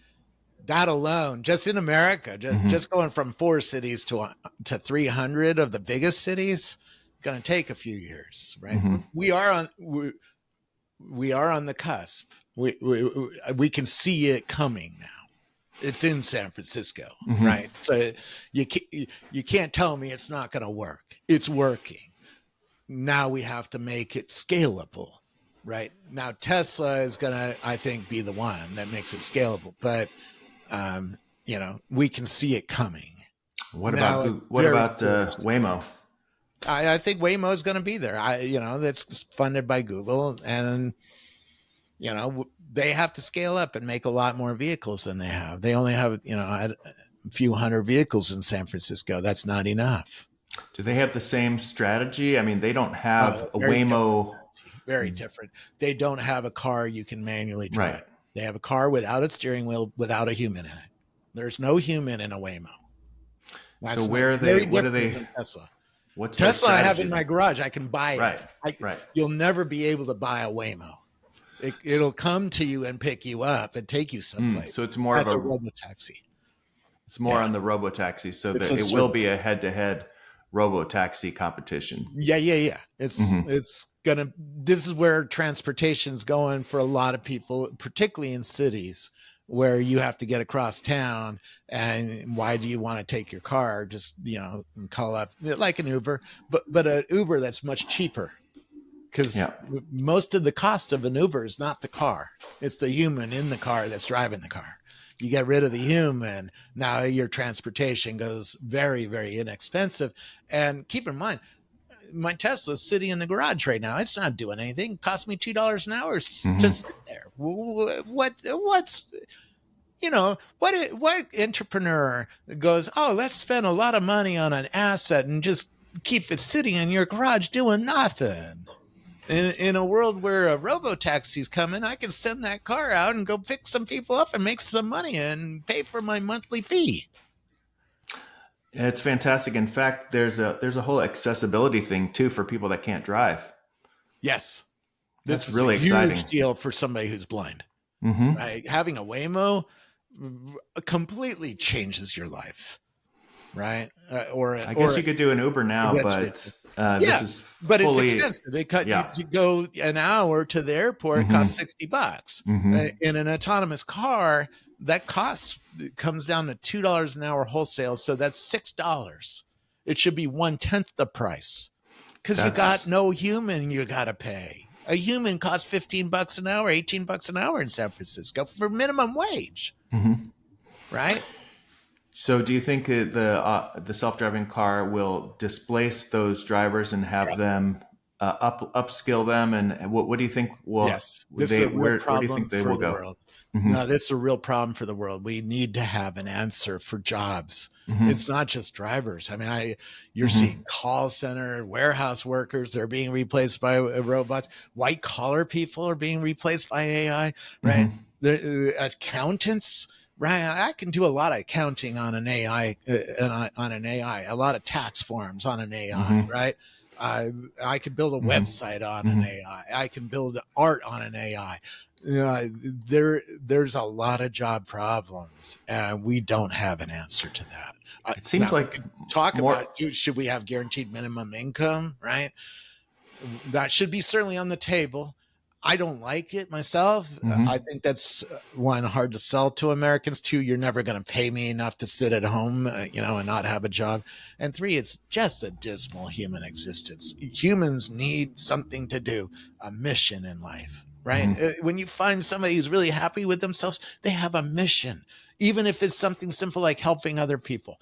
that alone, just in America, just going from 4 cities to 300 of the biggest cities, going to take a few years, right? We are on the cusp. We can see it coming now. It's in San Francisco, right? So you can't tell me it's not going to work. It's working. Now we have to make it scalable, right? Now Tesla is going to, I think, be the one that makes it scalable, but we can see it coming. What about Waymo? I think Waymo is going to be there. That's funded by Google, and they have to scale up and make a lot more vehicles than they have. They only have a few hundred vehicles in San Francisco. That's not enough. Do they have the same strategy? I mean, they don't have a Waymo. Very different. They don't have a car you can manually drive. Right. They have a car without a steering wheel, without a human in it. There's no human in a Waymo. So where are they? What are they? Tesla. What's Tesla I have in my garage. I can buy it. Right. You'll never be able to buy a Waymo. It'll come to you and pick you up and take you someplace. So it's more That's of a robotaxi. It's more on the robotaxi, so that it will be a head-to-head robotaxi competition. Yeah. It's gonna. This is where transportation's going for a lot of people, particularly in cities where you have to get across town. And why do you want to take your car? Just and call up like an Uber, but an Uber that's much cheaper. Because most of the cost of an Uber is not the car. It's the human in the car that's driving the car. You get rid of the human, now your transportation goes very, very inexpensive. And keep in mind, my Tesla's sitting in the garage right now. It's not doing anything. It cost me $2 an hour to sit there. What entrepreneur goes, oh, let's spend a lot of money on an asset and just keep it sitting in your garage doing nothing? In a world where a robo-taxi's coming, I can send that car out and go pick some people up and make some money and pay for my monthly fee. It's fantastic. In fact, there's a whole accessibility thing too for people that can't drive. Yes, that's really exciting. Huge deal for somebody who's blind. Right? Having a Waymo completely changes your life. Right? I guess you could do an Uber now, but this is but it's expensive. They cut you to go an hour to the airport. It costs $60. In an autonomous car, that cost comes down to $2 an hour wholesale. So that's $6. It should be 1/10 the price because you got no human you got to pay. A human costs $15 an hour, $18 an hour in San Francisco for minimum wage. Right? So do you think the self-driving car will displace those drivers and have them upskill them? And what do you think will this is a real problem where do you think they will go? World. No, this is a real problem for the world. We need to have an answer for jobs. It's not just drivers. I mean, you're seeing call center, warehouse workers, they're being replaced by robots. White collar people are being replaced by AI, right? Accountants. Right, I can do a lot of accounting on an AI, a lot of tax forms on an AI, right? I could build a website on an AI. I can build art on an AI. There's a lot of job problems, and we don't have an answer to that. It seems like talk about should we have guaranteed minimum income, right? That should be certainly on the table. I don't like it myself. I think that's one, hard to sell to Americans. Two, you're never going to pay me enough to sit at home, and not have a job. And three, it's just a dismal human existence. Humans need something to do, a mission in life, right? When you find somebody who's really happy with themselves, they have a mission, even if it's something simple like helping other people.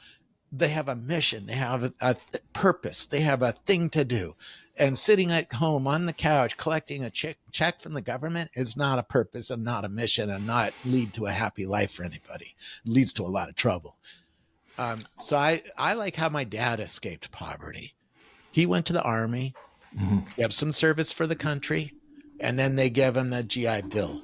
They have a mission. They have a purpose. They have a thing to do. And sitting at home on the couch collecting a check from the government is not a purpose and not a mission, and not lead to a happy life for anybody. It leads to a lot of trouble. So I like how my dad escaped poverty. He went to the Army, gave some service for the country, and then they gave him the GI Bill.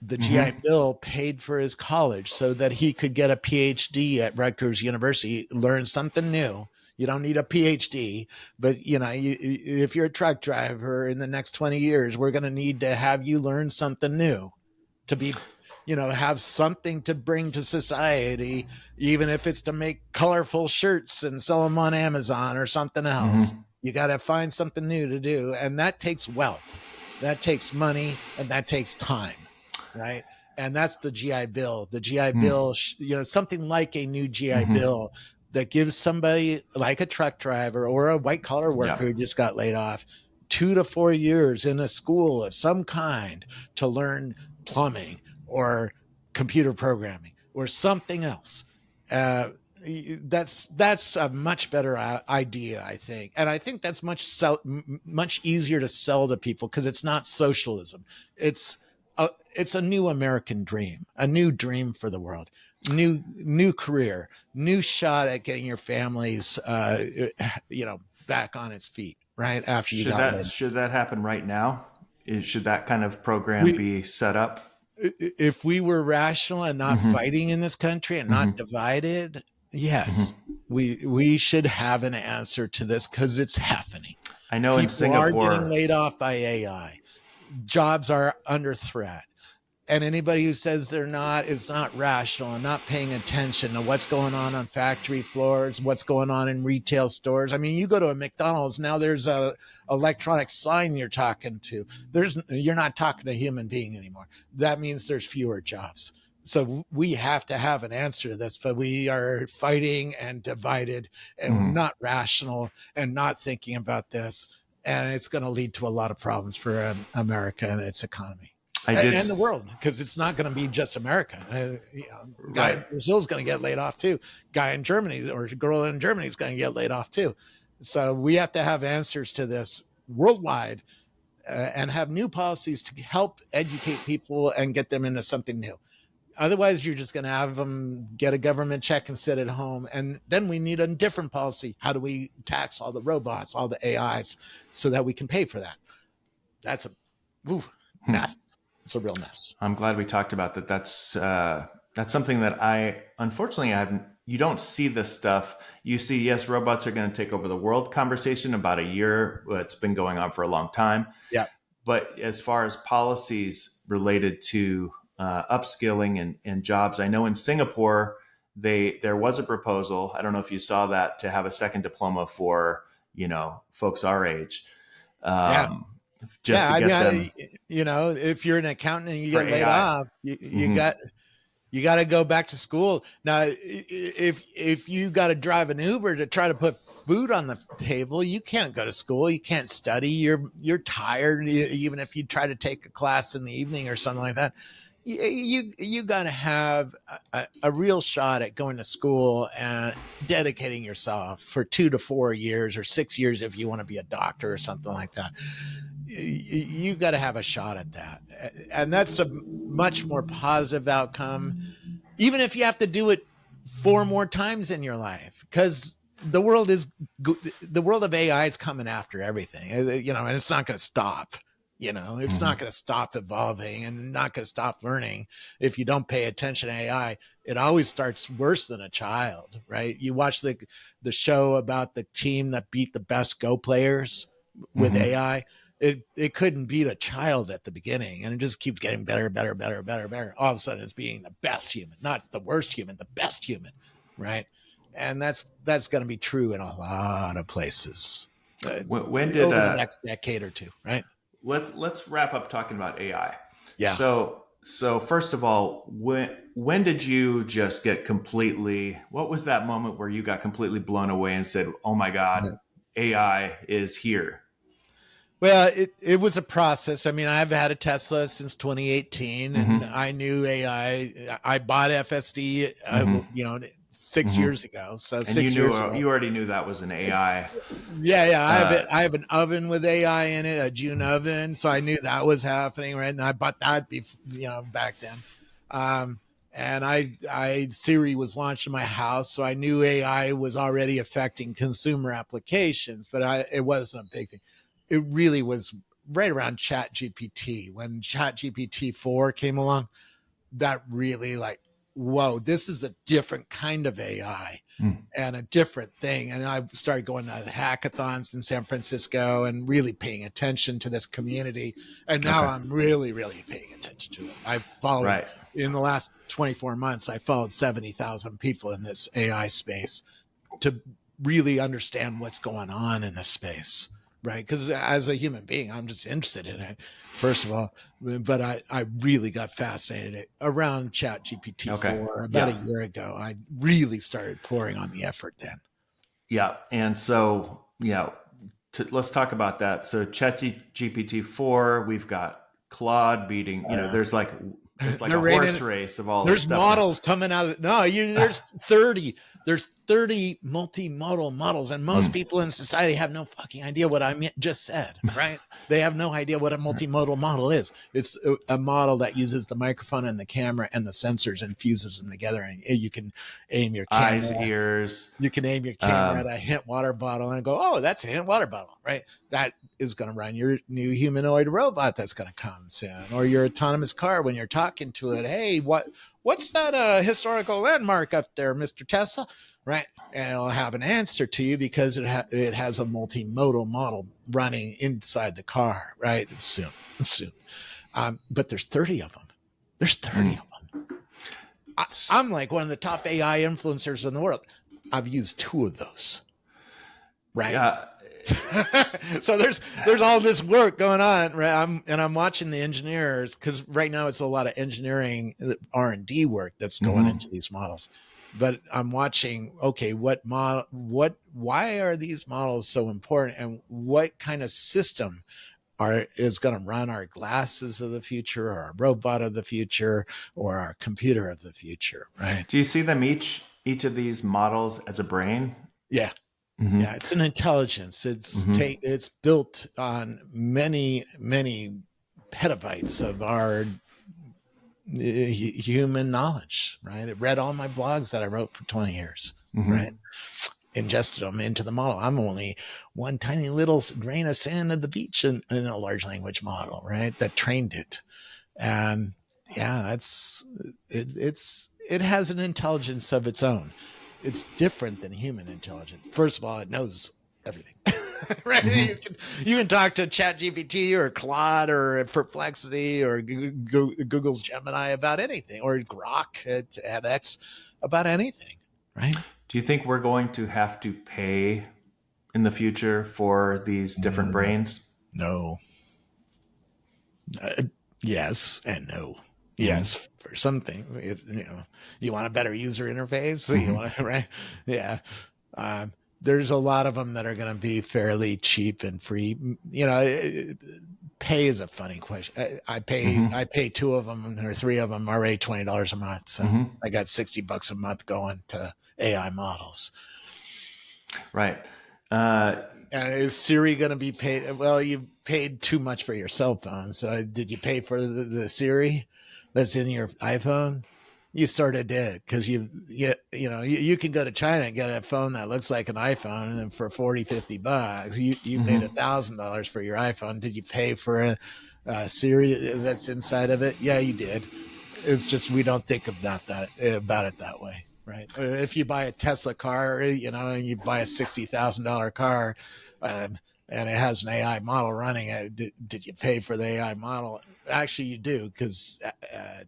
The GI Bill paid for his college so that he could get a PhD at Rutgers University, learn something new. You don't need a PhD, but if you're a truck driver in the next 20 years, we're going to need to have you learn something new to be, have something to bring to society, even if it's to make colorful shirts and sell them on Amazon or something else. You got to find something new to do. And that takes wealth, that takes money, and that takes time. Right. And that's the GI Bill. The GI Bill, something like a new GI Bill that gives somebody like a truck driver or a white collar worker who just got laid off 2 to 4 years in a school of some kind to learn plumbing or computer programming or something else. That's a much better idea, I think. And I think that's much easier to sell to people because it's not socialism. It's a new American dream, a new dream for the world, new career, new shot at getting your families, back on its feet. Right after you should that happen right now? Should that kind of program be set up? If we were rational and not fighting in this country and not divided, yes, we should have an answer to this because it's happening. I know people in Singapore are getting laid off by AI. Jobs are under threat. And anybody who says they're not is not rational and not paying attention to what's going on factory floors, what's going on in retail stores. I mean, you go to a McDonald's now, there's a electronic sign you're talking to. You're not talking to a human being anymore. That means there's fewer jobs. So we have to have an answer to this, but we are fighting and divided and not rational and not thinking about this. And it's going to lead to a lot of problems for America and its economy. And the world, because it's not going to be just America. Guy in Brazil is going to get laid off too. Guy in Germany or girl in Germany is going to get laid off too. So we have to have answers to this worldwide and have new policies to help educate people and get them into something new. Otherwise, you're just going to have them get a government check and sit at home. And then we need a different policy. How do we tax all the robots, all the AIs, so that we can pay for that? That's a mess. It's a real mess. I'm glad we talked about that. That's something that unfortunately, you don't see this stuff. You see, yes, robots are going to take over the world conversation about a year. It's been going on for a long time. Yeah. But as far as policies related to upskilling and jobs, I know in Singapore, there was a proposal. I don't know if you saw that, to have a second diploma for, folks our age. Just to get them, if you're an accountant and you get laid off, you got to go back to school. Now, if you got to drive an Uber to try to put food on the table, you can't go to school. You can't study. You're tired. Even if you try to take a class in the evening or something like that, you got to have a real shot at going to school and dedicating yourself for 2 to 4 years or 6 years if you want to be a doctor or something like that. You got to have a shot at that. And that's a much more positive outcome, even if you have to do it 4 more times in your life, because the world of AI is coming after everything, and it's not going to stop. It's not going to stop evolving and not going to stop learning if you don't pay attention to AI. It always starts worse than a child, right? You watch the show about the team that beat the best Go players with AI. It couldn't beat a child at the beginning, and it just keeps getting better. All of a sudden it's being the best human, not the worst human, the best human, right? And that's going to be true in a lot of places when did over the next decade or two, right? Let's wrap up talking about AI. Yeah. So first of all, when did you just get completely? What was that moment where you got completely blown away and said, "Oh my God, AI is here"? Well, it was a process. I mean, I've had a Tesla since 2018, and I knew AI. I bought FSD, 6 years ago. So and 6 years ago, you already knew that was an AI. Yeah. I have an oven with AI in it, a June oven. So I knew that was happening, right? And I bought that, back then. And Siri was launched in my house, so I knew AI was already affecting consumer applications, but it wasn't a big thing. It really was right around ChatGPT. When ChatGPT 4 came along, that really whoa, this is a different kind of AI and a different thing. And I started going to hackathons in San Francisco and really paying attention to this community. And now I'm really, really paying attention to it. I followed in the last 24 months, I followed 70,000 people in this AI space to really understand what's going on in this space. Right. Because as a human being, I'm just interested in it, first of all. But I really got fascinated around ChatGPT 4 about a year ago. I really started pouring on the effort then. Yeah. And so, let's talk about that. So ChatGPT 4, we've got Claude beating, there's like a horse race of all this stuff. There's models coming out of there's 30. There's 30 multimodal models, and most people in society have no fucking idea what I just said, right? They have no idea what a multimodal model is. It's a model that uses the microphone and the camera and the sensors and fuses them together, and you can aim your camera, eyes, ears. You can aim your camera at a hint water bottle and go, oh, that's a hint water bottle, right? That is going to run your new humanoid robot that's going to come soon, or your autonomous car when you're talking to it. Hey, what's that historical landmark up there, Mr. Tesla? Right. And it'll have an answer to you because it has a multimodal model running inside the car. Right. It's soon. But there's 30 of them. There's 30 of them. I'm like one of the top AI influencers in the world. I've used 2 of those. Right. Yeah. So there's all this work going on, right? I'm watching the engineers, because right now it's a lot of engineering R&D work that's going into these models. But I'm watching, okay, why are these models so important, and what kind of system is going to run our glasses of the future, or our robot of the future, or our computer of the future, right? Do you see them each of these models as a brain? Yeah. Yeah, it's an intelligence. It's built on many, many petabytes of our human knowledge, right? It read all my blogs that I wrote for 20 years, right? Ingested them into the model. I'm only one tiny little grain of sand at the beach in a large language model, right? That trained it. And yeah, it has an intelligence of its own. It's different than human intelligence. First of all, it knows everything, right? You can talk to ChatGPT or Claude or Perplexity or Google's Gemini about anything, or Grok at X about anything, right? Do you think we're going to have to pay in the future for these different brains? No. Yes and no. Yes, for something, you want a better user interface. You want to, right? Yeah. There's a lot of them that are going to be fairly cheap and free. Pay is a funny question. I pay 2 of them or 3 of them already $20 a month. So I got $60 a month going to AI models. Right. And is Siri going to be paid? Well, you paid too much for your cell phone. So did you pay for the Siri that's in your iPhone? You sort of did, because you can go to China and get a phone that looks like an iPhone, and for $40-$50 you paid $1,000 for your iPhone. Did you pay for Siri that's inside of it. Yeah, you did. It's just we don't think about it that way, right? If you buy a Tesla car, and you buy a $60,000 car, and it has an AI model running it, did you pay for the AI model? Actually, you do, because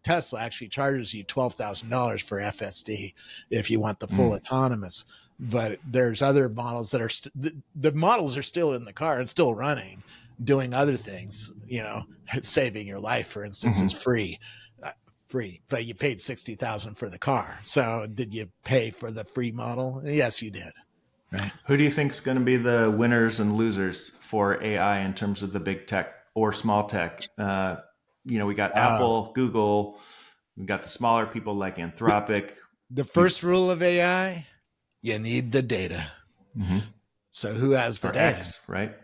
Tesla actually charges you $12,000 for FSD if you want the full autonomous. But there's other models that are the models are still in the car and still running, doing other things. Saving your life, for instance, is free, but you paid $60,000 for the car. So did you pay for the free model? Yes, you did. Right. Who do you think is going to be the winners and losers for AI in terms of the big tech or small tech? We got Apple, Google, we got the smaller people like Anthropic. The first rule of AI, you need the data. So who has the data? X, right?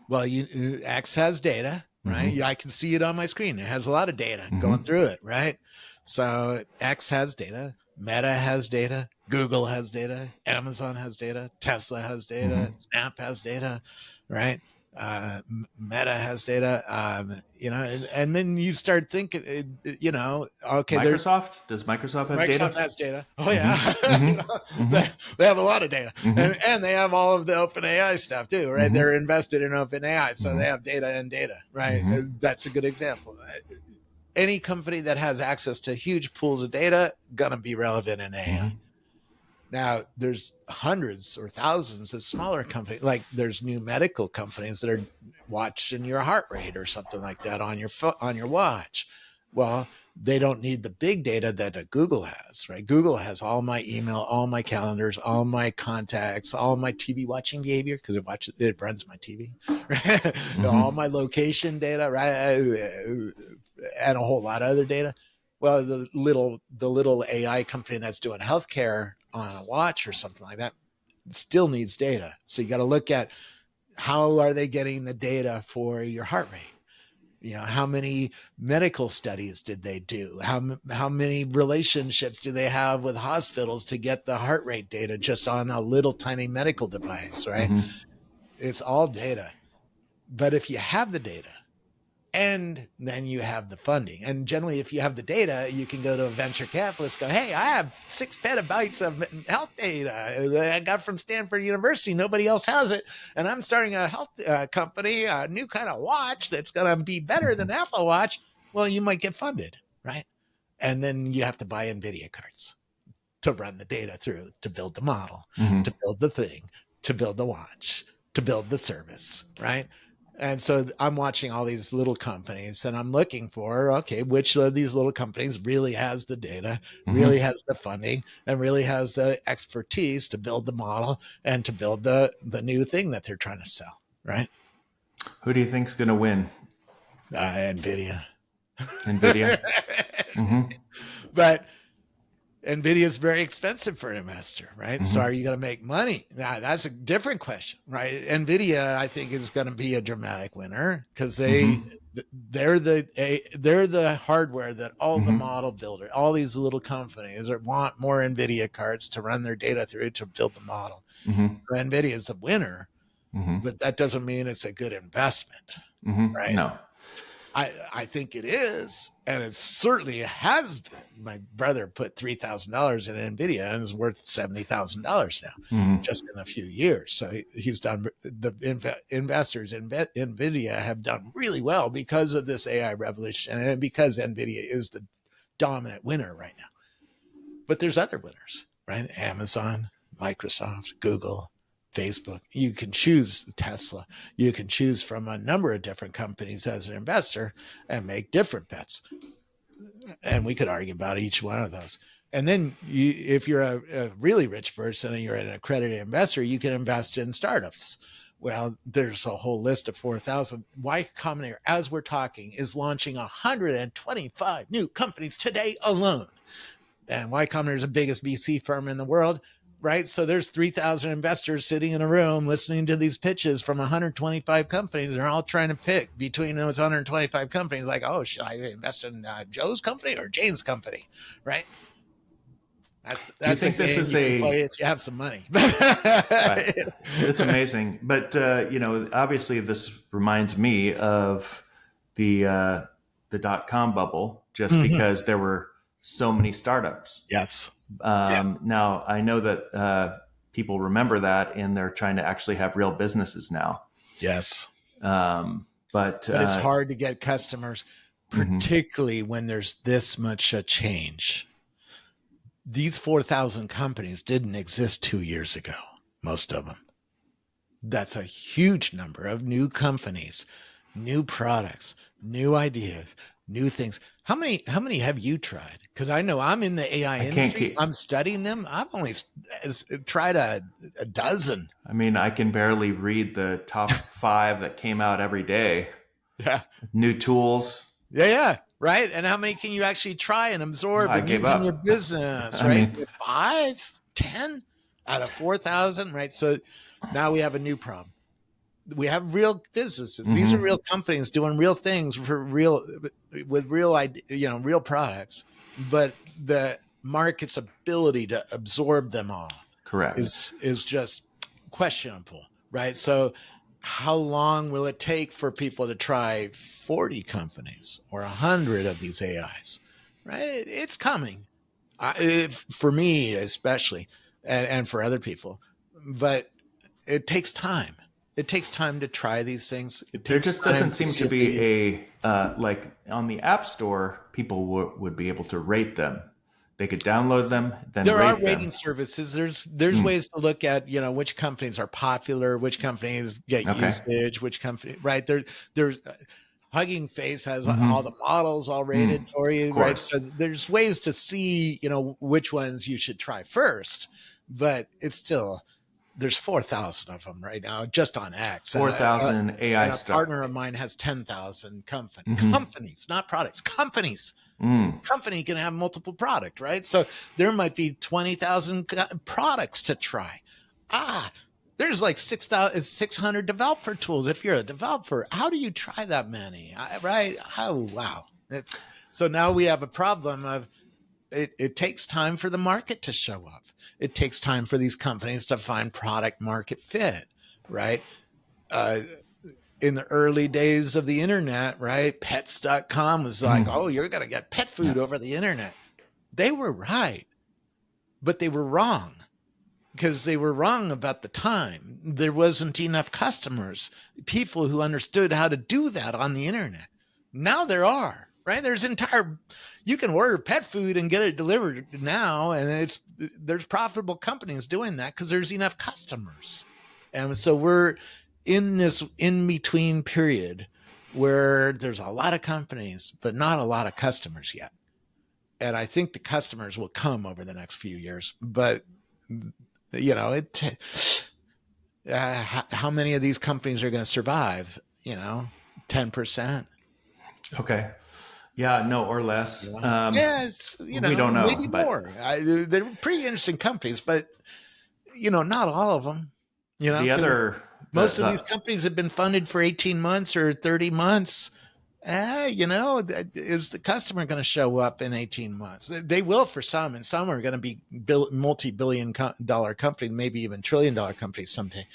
Well, X has data, right? I can see it on my screen. It has a lot of data going through it, right? So X has data, Meta has data, Google has data, Amazon has data, Tesla has data, Snap has data, right? Meta has data, and then you start thinking, okay, Microsoft, does Microsoft have data? Microsoft has data. Oh yeah, they have a lot of data, and they have all of the OpenAI stuff too, right? They're invested in OpenAI, so they have data and data, right? That's a good example. Any company that has access to huge pools of data gonna be relevant in AI. Now, there's hundreds or thousands of smaller companies. Like there's new medical companies that are watching your heart rate or something like that on your watch. Well, they don't need the big data that Google has, right? Google has all my email, all my calendars, all my contacts, all my TV watching behavior, because it runs my TV, right? All my location data, right? And a whole lot of other data. Well, the little AI company that's doing healthcare on a watch or something like that still needs data. So you got to look at how are they getting the data for your heart rate? How many medical studies did they do? How many relationships do they have with hospitals to get the heart rate data just on a little tiny medical device, right? It's all data. But if you have the data, and then you have the funding. And generally, if you have the data, you can go to a venture capitalist, go, hey, I have 6 petabytes of health data I got from Stanford University. Nobody else has it. And I'm starting a health company, a new kind of watch that's going to be better than Apple Watch. Well, you might get funded, right? And then you have to buy NVIDIA cards to run the data through, to build the model, to build the thing, to build the watch, to build the service, right? And so I'm watching all these little companies and I'm looking for, okay, which of these little companies really has the data, really has the funding, and really has the expertise to build the model and to build the new thing that they're trying to sell, right? Who do you think is going to win? NVIDIA. But NVIDIA is very expensive for an investor, right? So are you going to make money? Now, that's a different question, right? NVIDIA, I think, is going to be a dramatic winner because they're the hardware that all the model builders, all these little companies want more NVIDIA cards to run their data through to build the model. So NVIDIA is the winner, but that doesn't mean it's a good investment, right? No. I think it is, and it certainly has been. My brother put $3,000 in NVIDIA and is worth $70,000 now, just in a few years. So he's done. The investors in NVIDIA have done really well because of this AI revolution, and because NVIDIA is the dominant winner right now. But there's other winners, right? Amazon, Microsoft, Google, Facebook. You can choose Tesla. You can choose from a number of different companies as an investor and make different bets. And we could argue about each one of those. And then if you're a really rich person and you're an accredited investor, you can invest in startups. Well, there's a whole list of 4,000. Y Combinator, as we're talking, is launching 125 new companies today alone. And Y Combinator is the biggest VC firm in the world. Right. So there's 3,000 investors sitting in a room listening to these pitches from 125 companies. They're all trying to pick between those 125 companies like, oh, should I invest in Joe's company or Jane's company? Right. That's think this is play if you have some money. Right. It's amazing. But, obviously this reminds me of the .com bubble just because there were so many startups. Yes. Now I know that people remember that, and they're trying to actually have real businesses now. Yes. But it's hard to get customers, particularly when there's this much a change. These 4,000 companies didn't exist 2 years ago, most of them. That's a huge number of new companies, new products, new ideas, new things. How many have you tried? Because I know I'm in the AI industry. I'm studying them. I've only tried a dozen. I mean, I can barely read the top 5 that came out every day. Yeah. New tools. Yeah. Right. And how many can you actually try and absorb and use in your business? Right. 5, 10 out of 4,000. Right. So now we have a new problem. We have real businesses. These are real companies doing real things with real products, but the market's ability to absorb them all is just questionable, right? So how long will it take for people to try 40 companies or 100 of these AIs, right? It's coming, for me especially, and for other people, but it takes time. It takes time to try these things. There just doesn't seem to be a, like on the App Store, people would be able to rate them. They could download them, then there rate are rating them. services. There's ways to look at, which companies are popular, which companies get usage, which company, right? There's Hugging Face has all the models all rated for you, right? So there's ways to see, which ones you should try first, but it's still, there's 4,000 of them right now just on X. 4,000 AI and a stuff. partner of mine has 10,000 companies, not products, companies. Company can have multiple products, right? So there might be 20,000 products to try. There's like 600 developer tools. If you're a developer, how do you try that many? Right? Oh, wow. So now we have a problem of it takes time for the market to show up. It takes time for these companies to find product market fit, right? In the early days of the internet, right? Pets.com was like, oh, you're going to get pet food over the internet. They were right, but they were wrong because they were wrong about the time. There wasn't enough customers, people who understood how to do that on the internet. Now there are, right? You can order pet food and get it delivered now. And there's profitable companies doing that because there's enough customers. And so we're in this in-between period where there's a lot of companies, but not a lot of customers yet. And I think the customers will come over the next few years. But, how many of these companies are going to survive? 10%. Okay. Yeah, no, or less. We don't know. Maybe more. They're pretty interesting companies, but, not all of them. Most of these companies have been funded for 18 months or 30 months. Is the customer going to show up in 18 months? They will for some, and some are going to be multi-billion-dollar companies, maybe even trillion-dollar companies someday.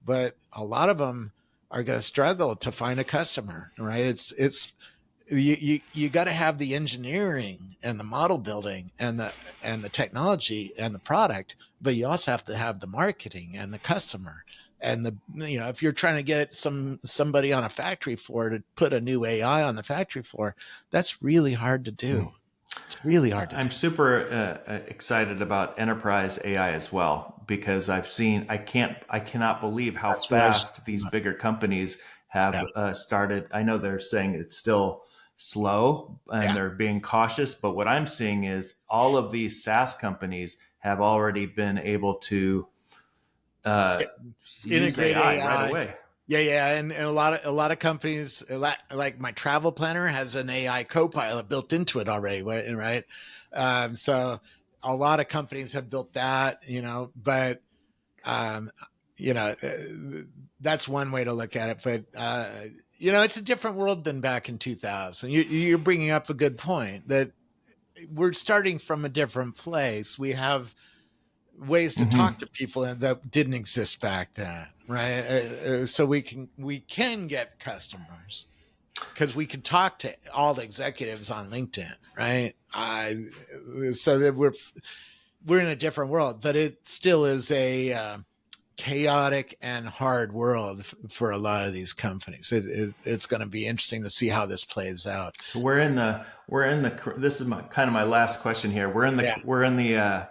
But a lot of them are going to struggle to find a customer, right? You got to have the engineering and the model building and the technology and the product, but you also have to have the marketing and the customer. And if you're trying to get somebody on a factory floor to put a new AI on the factory floor, that's really hard to do. It's really hard to do. I'm super excited about enterprise AI as well, because I cannot believe how fast these bigger companies have started. I know they're saying it's still slow and they're being cautious, but what I'm seeing is all of these SaaS companies have already been able to integrate AI right away. And a lot of companies, like my travel planner has an AI co-pilot built into it already, right? So a lot of companies have built that, but that's one way to look at it. But it's a different world than back in 2000. You're bringing up a good point that we're starting from a different place. We have ways to talk to people that didn't exist back then, right? So we can get customers, because we can talk to all the executives on LinkedIn, right? So that we're in a different world, but it still is a chaotic and hard world for a lot of these companies. It's going to be interesting to see how this plays out. We're in the this is kind of my last question here. We're in the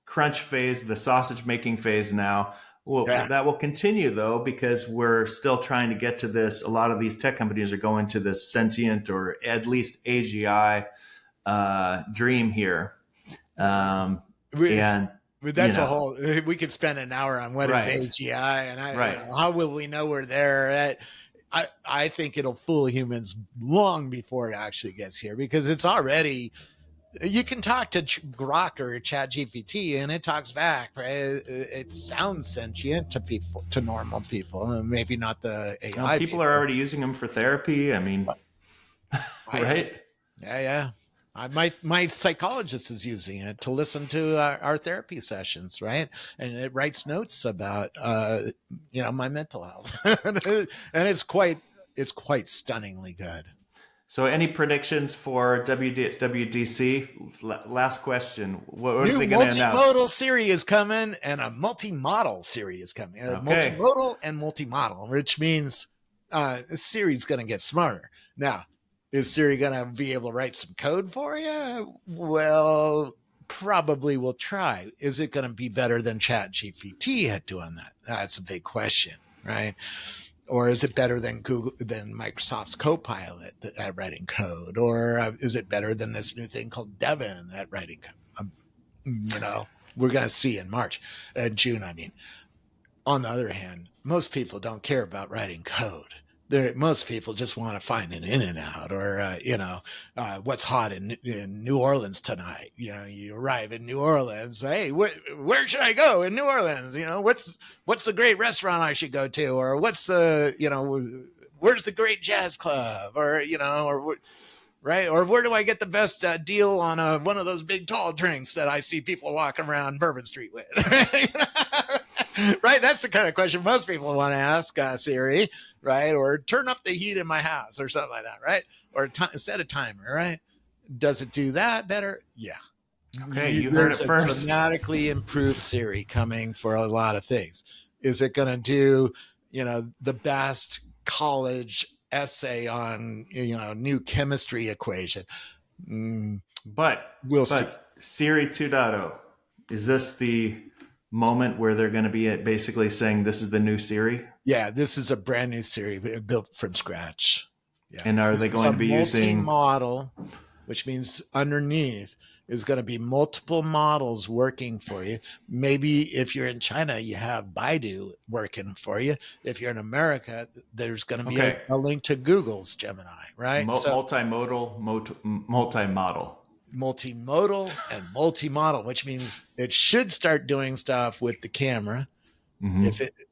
crunch phase, the sausage making phase now. Well, that will continue though, because we're still trying to get to this. A lot of these tech companies are going to this sentient or at least AGI dream here. That's a whole. We could spend an hour on what is AGI, and how will we know we're there? I think it'll fool humans long before it actually gets here, because it's already. You can talk to Grok or ChatGPT, and it talks back. Right? It sounds sentient to people, to normal people, maybe not the AI. People are already using them for therapy. I mean, right? Yeah. My psychologist is using it to listen to our therapy sessions, right? And it writes notes about my mental health, and it's quite stunningly good. So, any predictions for WWDC? Last question. What are they going to announce? Multimodal Siri is coming, and a multi-model Siri is coming. Multimodal and multi-model, which means Siri's going to get smarter. Now, is Siri going to be able to write some code for you? Well, probably we'll try. Is it going to be better than ChatGPT at doing that? That's a big question, right? Or is it better than Microsoft's Copilot at writing code? Or is it better than this new thing called Devin at writing code? We're going to see in June. I mean, on the other hand, most people don't care about writing code. Most people just want to find an in and out, or what's hot in New Orleans tonight. You arrive in New Orleans. Hey, where should I go in New Orleans? What's the great restaurant I should go to, or what's the where's the great jazz club, or right, or where do I get the best deal on one of those big tall drinks that I see people walking around Bourbon Street with? Right, that's the kind of question most people want to ask Siri, right? Or turn up the heat in my house, or something like that, right? Or set a timer, right? Does it do that better? Yeah. Okay, you heard it first. Dramatically improved Siri coming for a lot of things. Is it going to do, the best college essay on, new chemistry equation? But we'll see. Siri 2.0, is this the moment where they're going to be basically saying this is the new Siri? Yeah, this is a brand new Siri built from scratch. Yeah. And are they going to be using model, which means underneath is going to be multiple models working for you. Maybe if you're in China, you have Baidu working for you. If you're in America, there's going to be a link to Google's Gemini, right? Multimodal. Multimodal and multi-model, which means it should start doing stuff with the camera. Mm-hmm.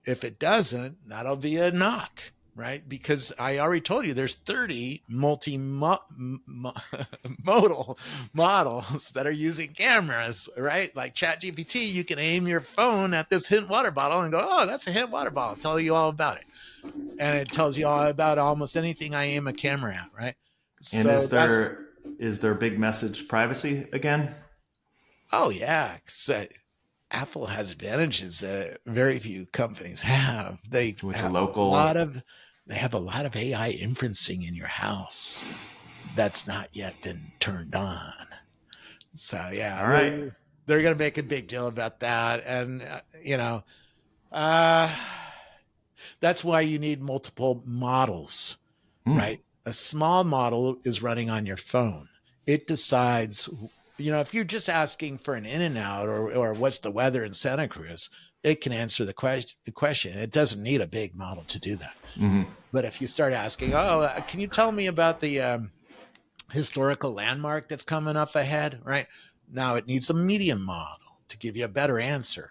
If it doesn't, that'll be a knock, right? Because I already told you there's 30 multi-modal models that are using cameras, right? Like ChatGPT, you can aim your phone at this hint water bottle and go, oh, that's a hint water bottle. Tell you all about it. And it tells you all about almost anything I aim a camera at, right? And is there big message privacy again? Oh, yeah. Apple has advantages that very few companies have. They have a lot of AI inferencing in your house that's not yet been turned on. So yeah, all right. They're going to make a big deal about that, and that's why you need multiple models, right? A small model is running on your phone. It decides, if you're just asking for an in and out or what's the weather in Santa Cruz, it can answer the question. It doesn't need a big model to do that. Mm-hmm. But if you start asking, can you tell me about the historical landmark that's coming up ahead? Right now, it needs a medium model to give you a better answer.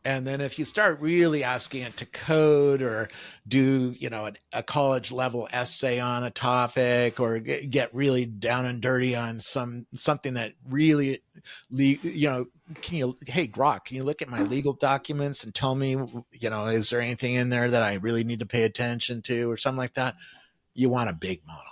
And then if you start really asking it to code or do, a college level essay on a topic, or get really down and dirty on something that really, hey, Grok, can you look at my legal documents and tell me, is there anything in there that I really need to pay attention to, or something like that? you want a big model.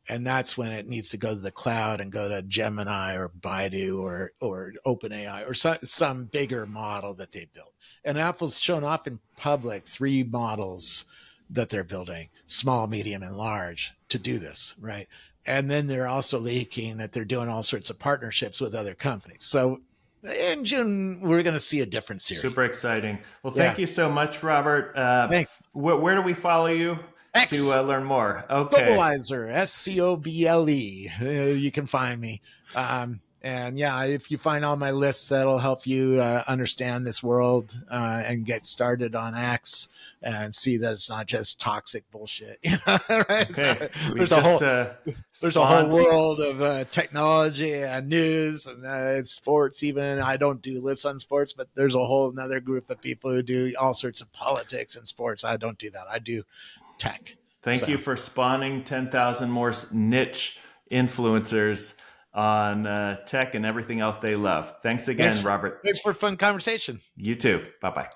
And that's when it needs to go to the cloud and go to Gemini or Baidu or OpenAI or some bigger model that they built. And Apple's shown off in public 3 models that they're building, small, medium, and large, to do this, right? And then they're also leaking that they're doing all sorts of partnerships with other companies. So in June, we're going to see a different series. Super exciting. Well, thank you so much, Robert. Where do we follow you? X. To learn more? Okay. Scobleizer, Scoble. You can find me. And yeah, if you find all my lists, that'll help you understand this world and get started on X and see that it's not just toxic bullshit. Right? Okay. So there's a whole world of technology and news and sports. Even I don't do lists on sports, but there's a whole another group of people who do all sorts of politics and sports. I don't do that. I do tech. Thank you for spawning 10,000 more niche influencers on tech and everything else they love. Thanks again, Robert. Thanks for a fun conversation. You too. Bye-bye.